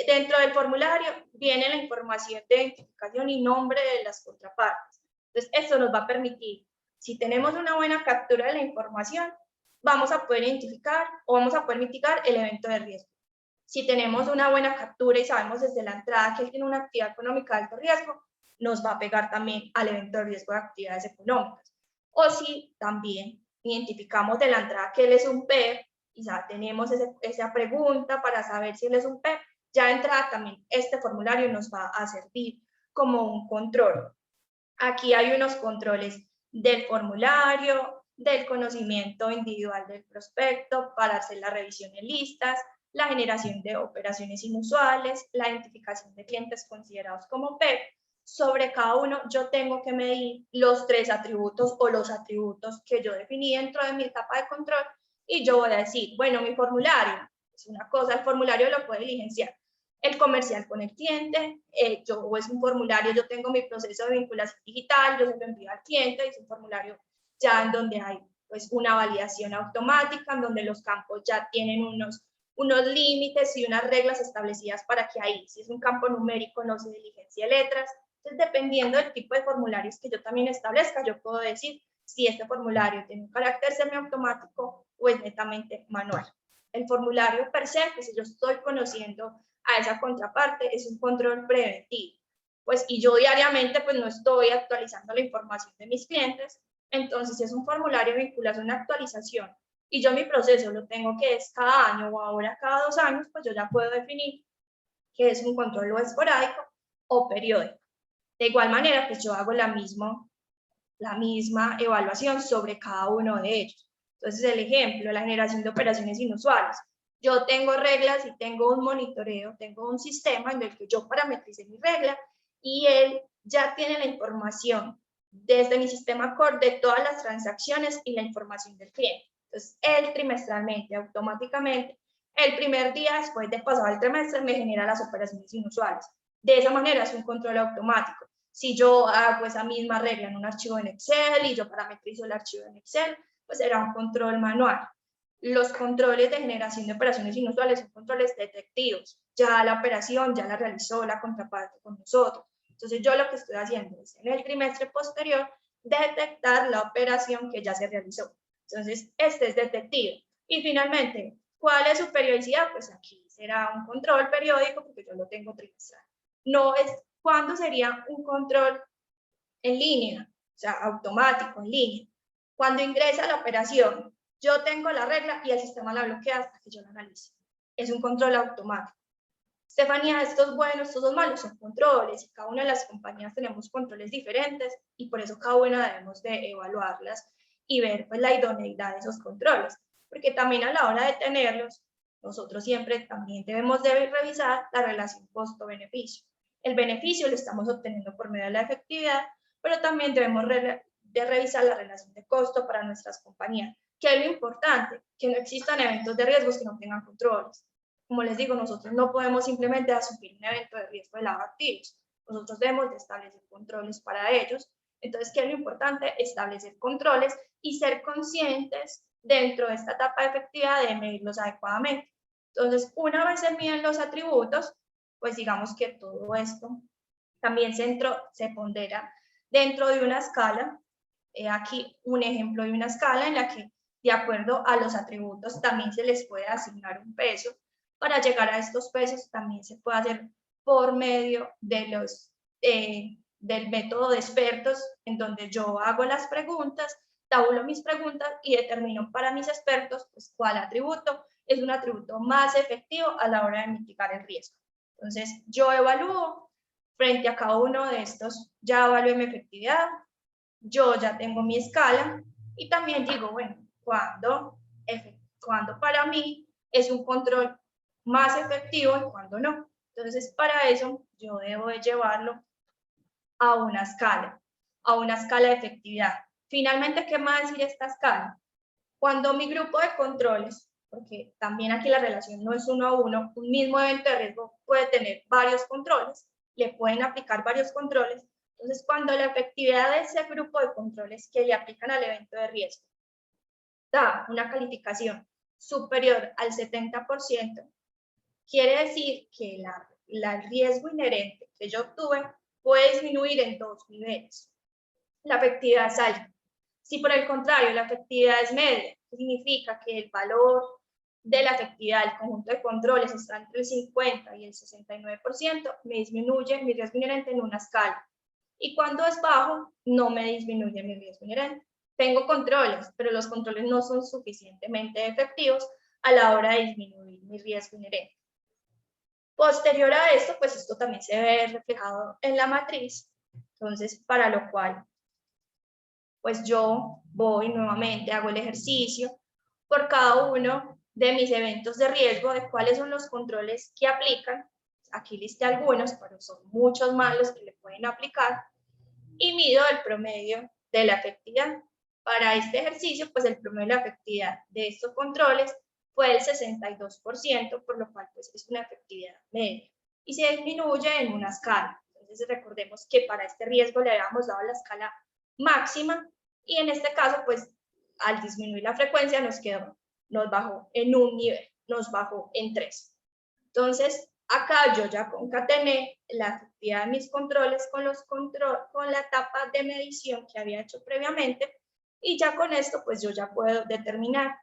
B: Dentro del formulario viene la información de identificación y nombre de las contrapartes. Entonces, esto nos va a permitir, si tenemos una buena captura de la información, vamos a poder identificar o vamos a poder mitigar el evento de riesgo. Si tenemos una buena captura y sabemos desde la entrada que él tiene una actividad económica de alto riesgo, nos va a pegar también al evento de riesgo de actividades económicas. O si también identificamos de la entrada que él es un PER y ya tenemos esa pregunta para saber si él es un PER, ya de entrada también este formulario nos va a servir como un control. Aquí hay unos controles del formulario, del conocimiento individual del prospecto para hacer la revisión en listas, la generación de operaciones inusuales, la identificación de clientes considerados como PER. Sobre cada uno yo tengo que medir los 3 atributos o los atributos que yo definí dentro de mi etapa de control y yo voy a decir, bueno, mi formulario es una cosa, el formulario lo puede diligenciar el comercial con el cliente, yo es un formulario, yo tengo mi proceso de vinculación digital, yo se lo envío al cliente, es un formulario ya en donde hay pues una validación automática, en donde los campos ya tienen unos límites y unas reglas establecidas para que ahí, si es un campo numérico, no se diligencie letras. Entonces, dependiendo del tipo de formularios que yo también establezca, yo puedo decir si este formulario tiene un carácter semiautomático o es netamente manual. El formulario per se, que si yo estoy conociendo a esa contraparte, es un control preventivo. Pues, y yo diariamente pues no estoy actualizando la información de mis clientes, entonces si es un formulario de vinculación, una actualización, y yo mi proceso lo tengo que es cada año o ahora cada 2 años, pues yo ya puedo definir que es un control o esporádico o periódico. De igual manera, pues yo hago la misma evaluación sobre cada uno de ellos. Entonces, el ejemplo, la generación de operaciones inusuales. Yo tengo reglas y tengo un monitoreo, tengo un sistema en el que yo parametricé mi regla y él ya tiene la información desde mi sistema core de todas las transacciones y la información del cliente. Entonces, él trimestralmente, automáticamente, el primer día después de pasar el trimestre me genera las operaciones inusuales. De esa manera es un control automático. Si yo hago esa misma regla en un archivo en Excel y yo parametrizo el archivo en Excel, pues será un control manual. Los controles de generación de operaciones inusuales son controles detectivos. Ya la operación ya la realizó la contraparte con nosotros. Entonces yo lo que estoy haciendo es en el trimestre posterior detectar la operación que ya se realizó. Entonces este es detectivo. Y finalmente, ¿cuál es su periodicidad? Pues aquí será un control periódico porque yo lo tengo trimestral. No es ¿cuándo sería un control en línea? O sea, automático, en línea. Cuando ingresa la operación, yo tengo la regla y el sistema la bloquea hasta que yo la analice. Es un control automático. Estefanía, estos buenos, estos malos, son controles y cada una de las compañías tenemos controles diferentes y por eso cada una debemos de evaluarlas y ver pues, la idoneidad de esos controles. Porque también a la hora de tenerlos, nosotros siempre también debemos de revisar la relación costo-beneficio. El beneficio lo estamos obteniendo por medio de la efectividad, pero también debemos de revisar la relación de costo para nuestras compañías, que es lo importante, que no existan eventos de riesgos que no tengan controles. Como les digo, nosotros no podemos simplemente asumir un evento de riesgo de lavado de activos. Nosotros debemos de establecer controles para ellos. Entonces, ¿qué es lo importante? Establecer controles y ser conscientes dentro de esta etapa de efectividad de medirlos adecuadamente. Entonces, una vez se miden los atributos, pues digamos que todo esto también se pondera dentro de una escala. Aquí un ejemplo de una escala en la que, de acuerdo a los atributos, también se les puede asignar un peso. Para llegar a estos pesos también se puede hacer por medio de del método de expertos, en donde yo hago las preguntas, tabulo mis preguntas y determino para mis expertos pues, cuál atributo es un atributo más efectivo a la hora de mitigar el riesgo. Entonces, yo evalúo Frente a cada uno de estos ya evalué mi efectividad, yo ya tengo mi escala y también digo, bueno, cuando para mí es un control más efectivo y cuando no. Entonces, para eso yo debo de llevarlo a una escala de efectividad. Finalmente, ¿qué me va a decir esta escala? Cuando mi grupo de controles, porque también aquí la relación no es 1 a 1, un mismo evento de riesgo puede tener varios controles, le pueden aplicar varios controles. Entonces, cuando la efectividad de ese grupo de controles que le aplican al evento de riesgo da una calificación superior al 70%, quiere decir que el riesgo inherente que yo obtuve puede disminuir en 2 niveles. La efectividad es alta. Si por el contrario la efectividad es media, significa que el valor de la efectividad del conjunto de controles está entre el 50 y el 69%, me disminuye mi riesgo inherente en una escala. Y cuando es bajo, no me disminuye mi riesgo inherente. Tengo controles, pero los controles no son suficientemente efectivos a la hora de disminuir mi riesgo inherente. Posterior a esto, pues esto también se ve reflejado en la matriz. Entonces, para lo cual pues yo voy nuevamente, hago el ejercicio por cada uno de mis eventos de riesgo, de cuáles son los controles que aplican. Aquí listé algunos, pero son muchos más los que le pueden aplicar. Y mido el promedio de la efectividad. Para este ejercicio, pues el promedio de la efectividad de estos controles fue el 62%, por lo cual pues es una efectividad media. Y se disminuye en una escala. Entonces recordemos que para este riesgo le habíamos dado la escala máxima y en este caso pues al disminuir la frecuencia nos bajó en un nivel, nos bajó en 3. Entonces acá yo ya concatené la efectividad de mis controles con la etapa de medición que había hecho previamente y ya con esto pues yo ya puedo determinar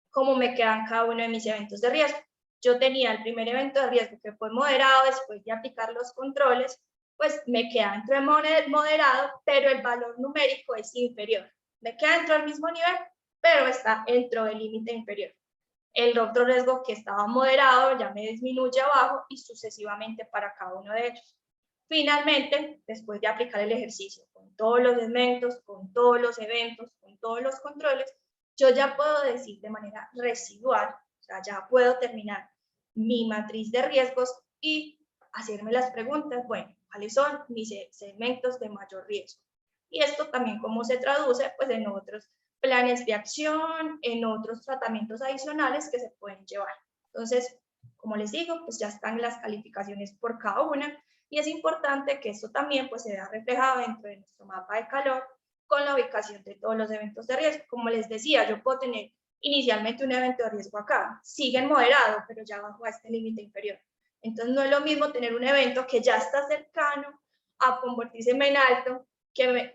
B: cómo me quedan cada uno de mis eventos de riesgo. Yo tenía el primer evento de riesgo que fue moderado, después de aplicar los controles, pues me queda dentro de moderado, pero el valor numérico es inferior. Me queda dentro del mismo nivel, pero está dentro del límite inferior. El otro riesgo que estaba moderado ya me disminuye abajo y sucesivamente para cada uno de ellos. Finalmente, después de aplicar el ejercicio con todos los segmentos, con todos los eventos, con todos los controles, yo ya puedo decir de manera residual, o sea, ya puedo terminar mi matriz de riesgos y hacerme las preguntas, bueno, ¿cuáles son mis segmentos de mayor riesgo? Y esto también cómo se traduce pues en otros planes de acción, en otros tratamientos adicionales que se pueden llevar. Entonces, como les digo, pues ya están las calificaciones por cada una y es importante que esto también pues se vea reflejado dentro de nuestro mapa de calor con la ubicación de todos los eventos de riesgo. Como les decía, yo puedo tener inicialmente un evento de riesgo acá, sigue en moderado, pero ya bajo a este límite inferior. Entonces no es lo mismo tener un evento que ya está cercano a convertirse en alto, que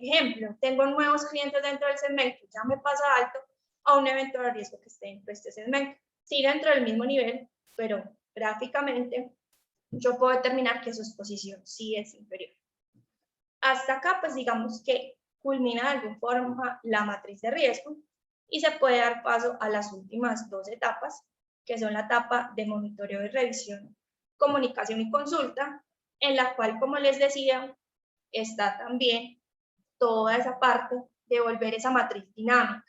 B: ejemplo, tengo nuevos clientes dentro del segmento, ya me pasa alto, a un evento de riesgo que esté dentro de este segmento. Sigue dentro del mismo nivel, pero gráficamente yo puedo determinar que su exposición sí es inferior. Hasta acá, pues digamos que culmina de alguna forma la matriz de riesgo y se puede dar paso a las últimas 2 etapas, que son la etapa de monitoreo y revisión, comunicación y consulta, en la cual, como les decía, está también toda esa parte de volver esa matriz dinámica,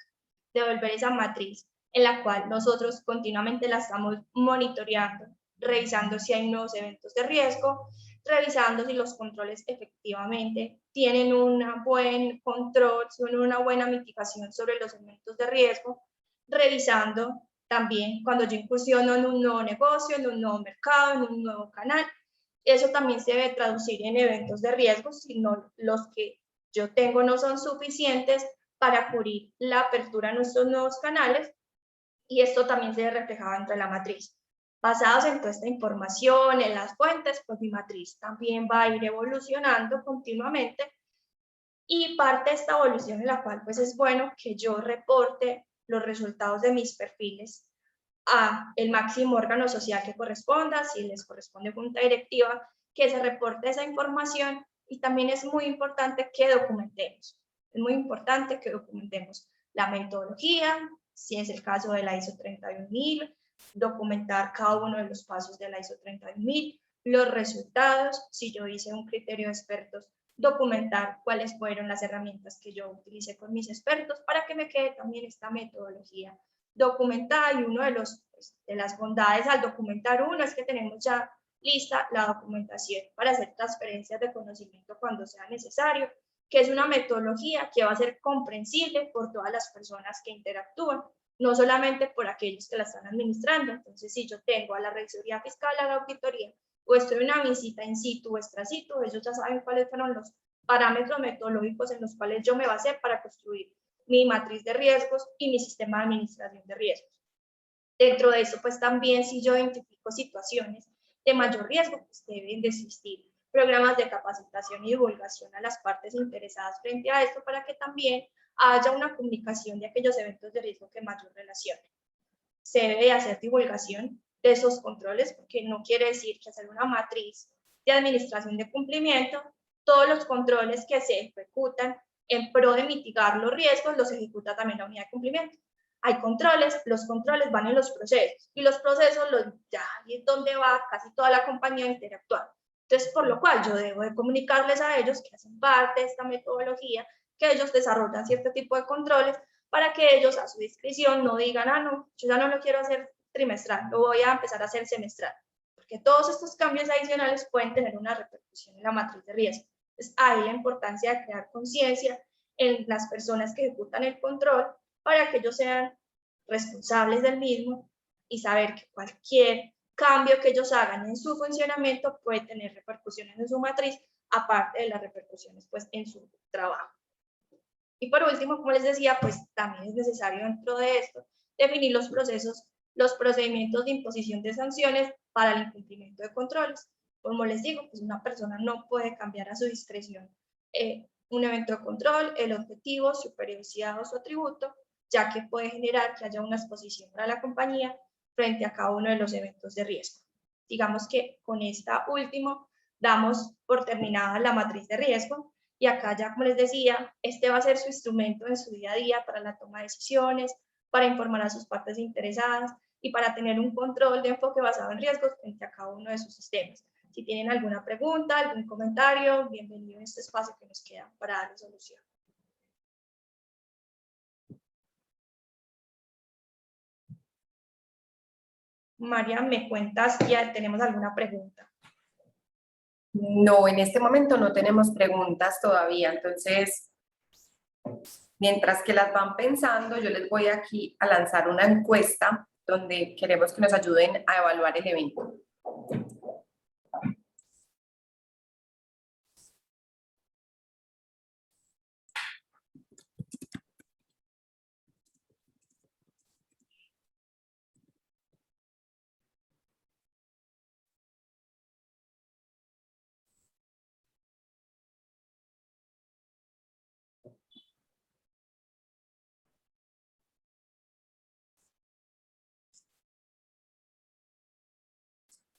B: de volver esa matriz en la cual nosotros continuamente la estamos monitoreando, revisando si hay nuevos eventos de riesgo, revisando si los controles efectivamente tienen un buen control, tienen una buena mitigación sobre los eventos de riesgo, revisando también cuando yo incursiono en un nuevo negocio, en un nuevo mercado, en un nuevo canal. Eso también se debe traducir en eventos de riesgo, si no los que yo tengo no son suficientes para cubrir la apertura de nuestros nuevos canales, y esto también se ve reflejado dentro de la matriz. Basados en toda esta información, en las fuentes, pues mi matriz también va a ir evolucionando continuamente y parte de esta evolución en la cual pues es bueno que yo reporte los resultados de mis perfiles a el máximo órgano social que corresponda, si les corresponde junta directiva, que se reporte esa información y también es muy importante que documentemos. Es muy importante que documentemos la metodología, si es el caso de la ISO 31000, documentar cada uno de los pasos de la ISO 31000, los resultados, si yo hice un criterio de expertos, documentar cuáles fueron las herramientas que yo utilicé con mis expertos para que me quede también esta metodología documentada. Y uno de las bondades al documentar uno es que tenemos ya lista la documentación para hacer transferencias de conocimiento cuando sea necesario, que es una metodología que va a ser comprensible por todas las personas que interactúan, no solamente por aquellos que la están administrando. Entonces, si yo tengo a la revisoría fiscal, a la auditoría, o estoy en una visita in situ o extra situ, ellos ya saben cuáles fueron los parámetros metodológicos en los cuales yo me basé para construir mi matriz de riesgos y mi sistema de administración de riesgos. Dentro de eso, pues también si yo identifico situaciones de mayor riesgo, pues deben de existir programas de capacitación y divulgación a las partes interesadas frente a esto para que también haya una comunicación de aquellos eventos de riesgo que mayor relacionen. Se debe hacer divulgación de esos controles, porque no quiere decir que hacer una matriz de administración de cumplimiento, todos los controles que se ejecutan en pro de mitigar los riesgos los ejecuta también la unidad de cumplimiento. Hay controles, los controles van en los procesos, y los procesos ya es donde va casi toda la compañía a interactuar. Entonces, por lo cual yo debo de comunicarles a ellos que hacen parte de esta metodología, que ellos desarrollan cierto tipo de controles para que ellos a su discreción no digan, ah, no, yo ya no lo quiero hacer trimestral, lo voy a empezar a hacer semestral, porque todos estos cambios adicionales pueden tener una repercusión en la matriz de riesgo. Entonces, ahí la importancia de crear conciencia en las personas que ejecutan el control para que ellos sean responsables del mismo y saber que cualquier cambio que ellos hagan en su funcionamiento puede tener repercusiones en su matriz, aparte de las repercusiones pues en su trabajo. Y por último, como les decía, pues también es necesario dentro de esto definir los procesos, los procedimientos de imposición de sanciones para el incumplimiento de controles. Como les digo, pues una persona no puede cambiar a su discreción un evento de control, el objetivo, su periodicidad o su atributo, ya que puede generar que haya una exposición para la compañía frente a cada uno de los eventos de riesgo. Digamos que con esta última damos por terminada la matriz de riesgo. Y acá ya, como les decía, este va a ser su instrumento en su día a día para la toma de decisiones, para informar a sus partes interesadas y para tener un control de enfoque basado en riesgos frente a cada uno de sus sistemas. Si tienen alguna pregunta, algún comentario, bienvenido a este espacio que nos queda para darle solución. María, ¿me cuentas si ya tenemos alguna pregunta?
A: No, en este momento no tenemos preguntas todavía, entonces, mientras que las van pensando, yo les voy aquí a lanzar una encuesta donde queremos que nos ayuden a evaluar el evento.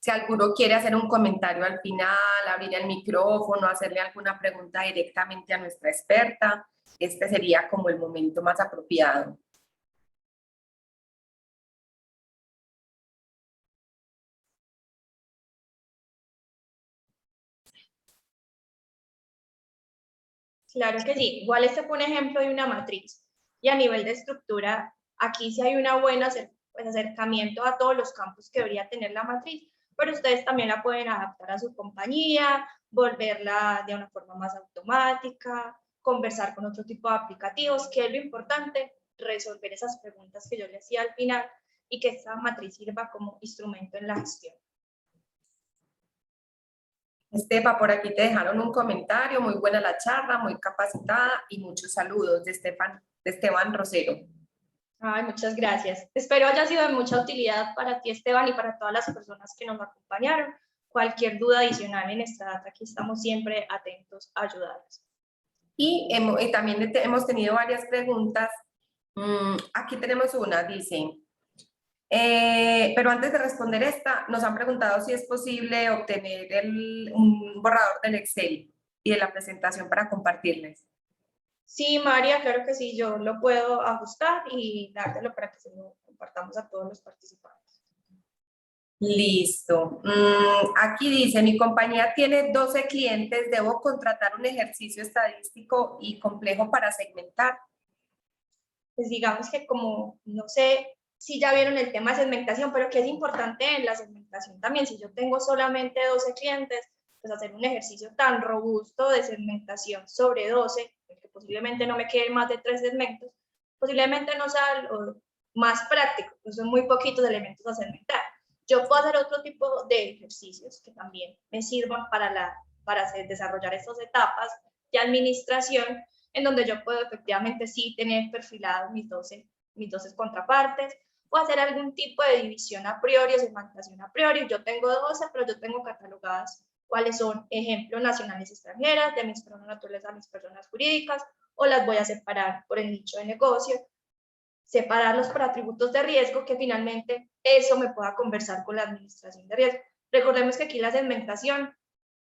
A: Si alguno quiere hacer un comentario al final, abrir el micrófono, hacerle alguna pregunta directamente a nuestra experta, este sería como el momento más apropiado.
B: Claro que sí. Igual este fue un ejemplo de una matriz. Y a nivel de estructura, aquí sí hay una buena acercamiento a todos los campos que debería tener la matriz, pero ustedes también la pueden adaptar a su compañía, volverla de una forma más automática, conversar con otro tipo de aplicativos, que es lo importante, resolver esas preguntas que yo le hacía al final y que esta matriz sirva como instrumento en la gestión.
A: Estefa, por aquí te dejaron un comentario, muy buena la charla, muy capacitada y muchos saludos de Esteban Rosero.
B: Ay, muchas gracias. Espero haya sido de mucha utilidad para ti, Esteban, y para todas las personas que nos acompañaron. Cualquier duda adicional en esta data, aquí estamos siempre atentos a ayudarles.
A: Y también hemos tenido varias preguntas. Aquí tenemos una, dice, pero antes de responder esta, nos han preguntado si es posible obtener un borrador del Excel y de la presentación para compartirles.
B: Sí, María, claro que sí, yo lo puedo ajustar y dártelo para que se lo compartamos a todos los participantes.
A: Listo. Aquí dice, mi compañía tiene 12 clientes, ¿debo contratar un ejercicio estadístico y complejo para segmentar?
B: Pues digamos que como, no sé si ya vieron el tema de segmentación, pero que es importante en la segmentación también, si yo tengo solamente 12 clientes, pues hacer un ejercicio tan robusto de segmentación sobre 12, que posiblemente no me queden más de 3 segmentos, posiblemente no sea lo más práctico, pues son muy poquitos elementos a segmentar. Yo puedo hacer otro tipo de ejercicios que también me sirvan para desarrollar estas etapas de administración, en donde yo puedo efectivamente sí tener perfilados mis 12 contrapartes, o hacer algún tipo de división a priori o segmentación a priori. Yo tengo 12, pero yo tengo catalogadas cuáles son, ejemplo, nacionales y extranjeras, de mis personas naturales a mis personas jurídicas, o las voy a separar por el nicho de negocio, separarlos por atributos de riesgo, que finalmente eso me pueda conversar con la administración de riesgo. Recordemos que aquí la segmentación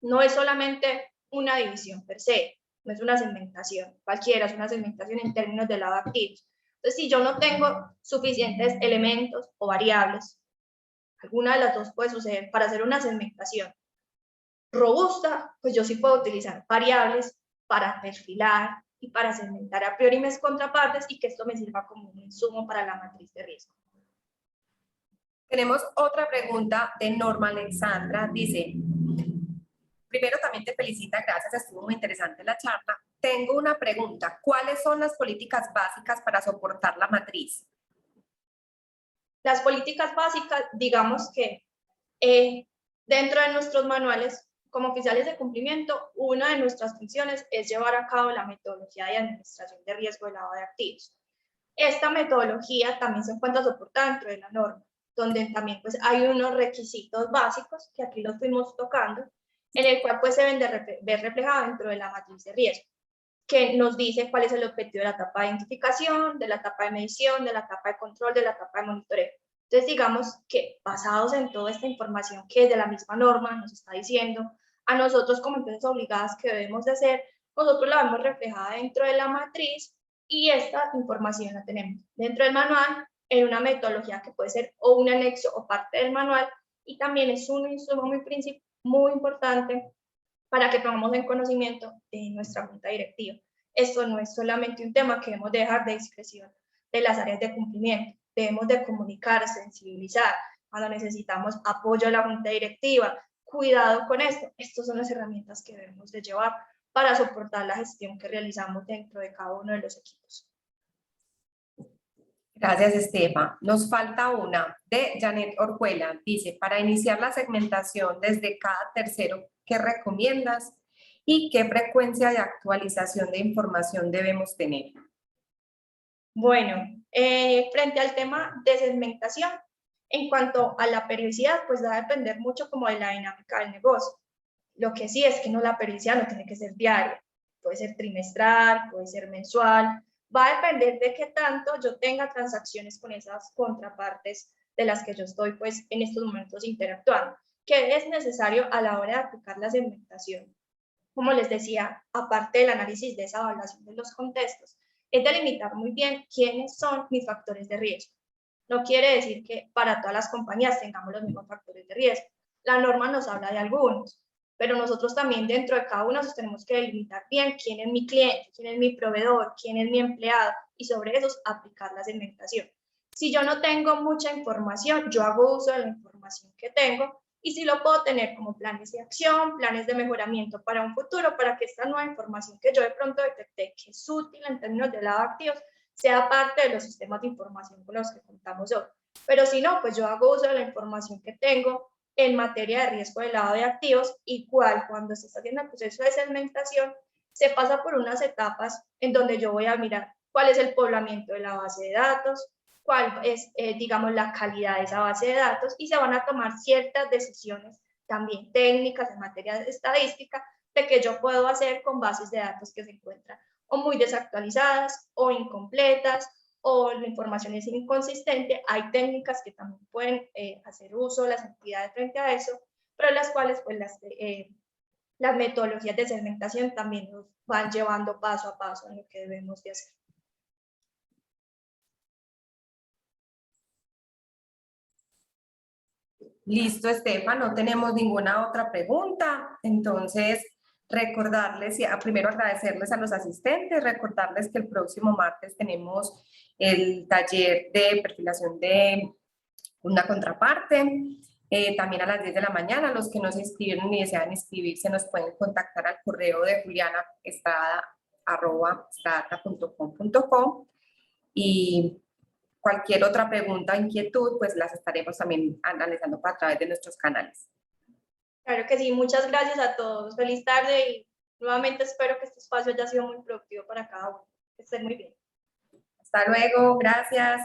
B: no es solamente una división per se, no es una segmentación cualquiera, es una segmentación en términos de lado activos. Entonces, si yo no tengo suficientes elementos o variables, alguna de las dos puede suceder para hacer una segmentación robusta, pues yo sí puedo utilizar variables para perfilar y para segmentar a priori mis contrapartes y que esto me sirva como un insumo para la matriz de riesgo.
A: Tenemos otra pregunta de Norma Alexandra. Dice, primero también te felicita, gracias, estuvo muy interesante la charla. Tengo una pregunta, ¿cuáles son las políticas básicas para soportar la matriz?
B: Las políticas básicas, digamos que dentro de nuestros manuales, como oficiales de cumplimiento, una de nuestras funciones es llevar a cabo la metodología de administración de riesgo de lavado de activos. Esta metodología también se encuentra soportada dentro de la norma, donde también pues, hay unos requisitos básicos que aquí los fuimos tocando, en el cual pues, se deben de ver reflejados dentro de la matriz de riesgo, que nos dice cuál es el objetivo de la etapa de identificación, de la etapa de medición, de la etapa de control, de la etapa de monitoreo. Entonces, digamos que basados en toda esta información que de la misma norma nos está diciendo, a nosotros como empresas obligadas que debemos de hacer, nosotros la vemos reflejada dentro de la matriz y esta información la tenemos dentro del manual en una metodología que puede ser o un anexo o parte del manual, y también es un insumo muy importante para que pongamos en conocimiento de nuestra junta directiva. Esto no es solamente un tema que debemos dejar de discreción de las áreas de cumplimiento, debemos de comunicar, sensibilizar, cuando necesitamos apoyo de la junta directiva, cuidado con esto. Estas son las herramientas que debemos de llevar para soportar la gestión que realizamos dentro de cada uno de los equipos.
A: Gracias, Estefa. Nos falta una de Janet Orjuela. Dice, para iniciar la segmentación desde cada tercero, ¿qué recomiendas? ¿Y qué frecuencia de actualización de información debemos tener?
B: Bueno, frente al tema de segmentación, en cuanto a la periodicidad, pues va a depender mucho como de la dinámica del negocio. Lo que sí es que no, la periodicidad no tiene que ser diaria, puede ser trimestral, puede ser mensual, va a depender de qué tanto yo tenga transacciones con esas contrapartes de las que yo estoy pues en estos momentos interactuando, que es necesario a la hora de aplicar la segmentación. Como les decía, aparte del análisis de esa evaluación de los contextos, es delimitar muy bien quiénes son mis factores de riesgo. No quiere decir que para todas las compañías tengamos los mismos factores de riesgo. La norma nos habla de algunos, pero nosotros también dentro de cada uno tenemos que delimitar bien quién es mi cliente, quién es mi proveedor, quién es mi empleado, y sobre eso aplicar la segmentación. Si yo no tengo mucha información, yo hago uso de la información que tengo, y si lo puedo tener como planes de acción, planes de mejoramiento para un futuro, para que esta nueva información que yo de pronto detecté que es útil en términos de lado activos, sea parte de los sistemas de información con los que contamos hoy. Pero si no, pues yo hago uso de la información que tengo en materia de riesgo de lavado de activos, igual cuando se está haciendo el proceso de segmentación, se pasa por unas etapas en donde yo voy a mirar cuál es el poblamiento de la base de datos, cuál es, digamos, la calidad de esa base de datos, y se van a tomar ciertas decisiones también técnicas en materia de estadística de qué yo puedo hacer con bases de datos que se encuentran o muy desactualizadas o incompletas o la información es inconsistente. Hay técnicas que también pueden hacer uso de las entidades frente a eso, pero las cuales pues las metodologías de segmentación también nos van llevando paso a paso en lo que debemos de hacer.
A: Listo, Estefan, no tenemos ninguna otra pregunta. Entonces, recordarles, primero agradecerles a los asistentes, recordarles que el próximo martes tenemos el taller de perfilación de una contraparte. También a las 10 de la mañana, los que no se inscribieron y desean inscribirse nos pueden contactar al correo de juliana.estrada@strata.com.co y cualquier otra pregunta o inquietud, pues las estaremos también analizando a través de nuestros canales.
B: Claro que sí, muchas gracias a todos. Feliz tarde y nuevamente espero que este espacio haya sido muy productivo para cada uno. Que estén muy bien.
A: Hasta luego, gracias.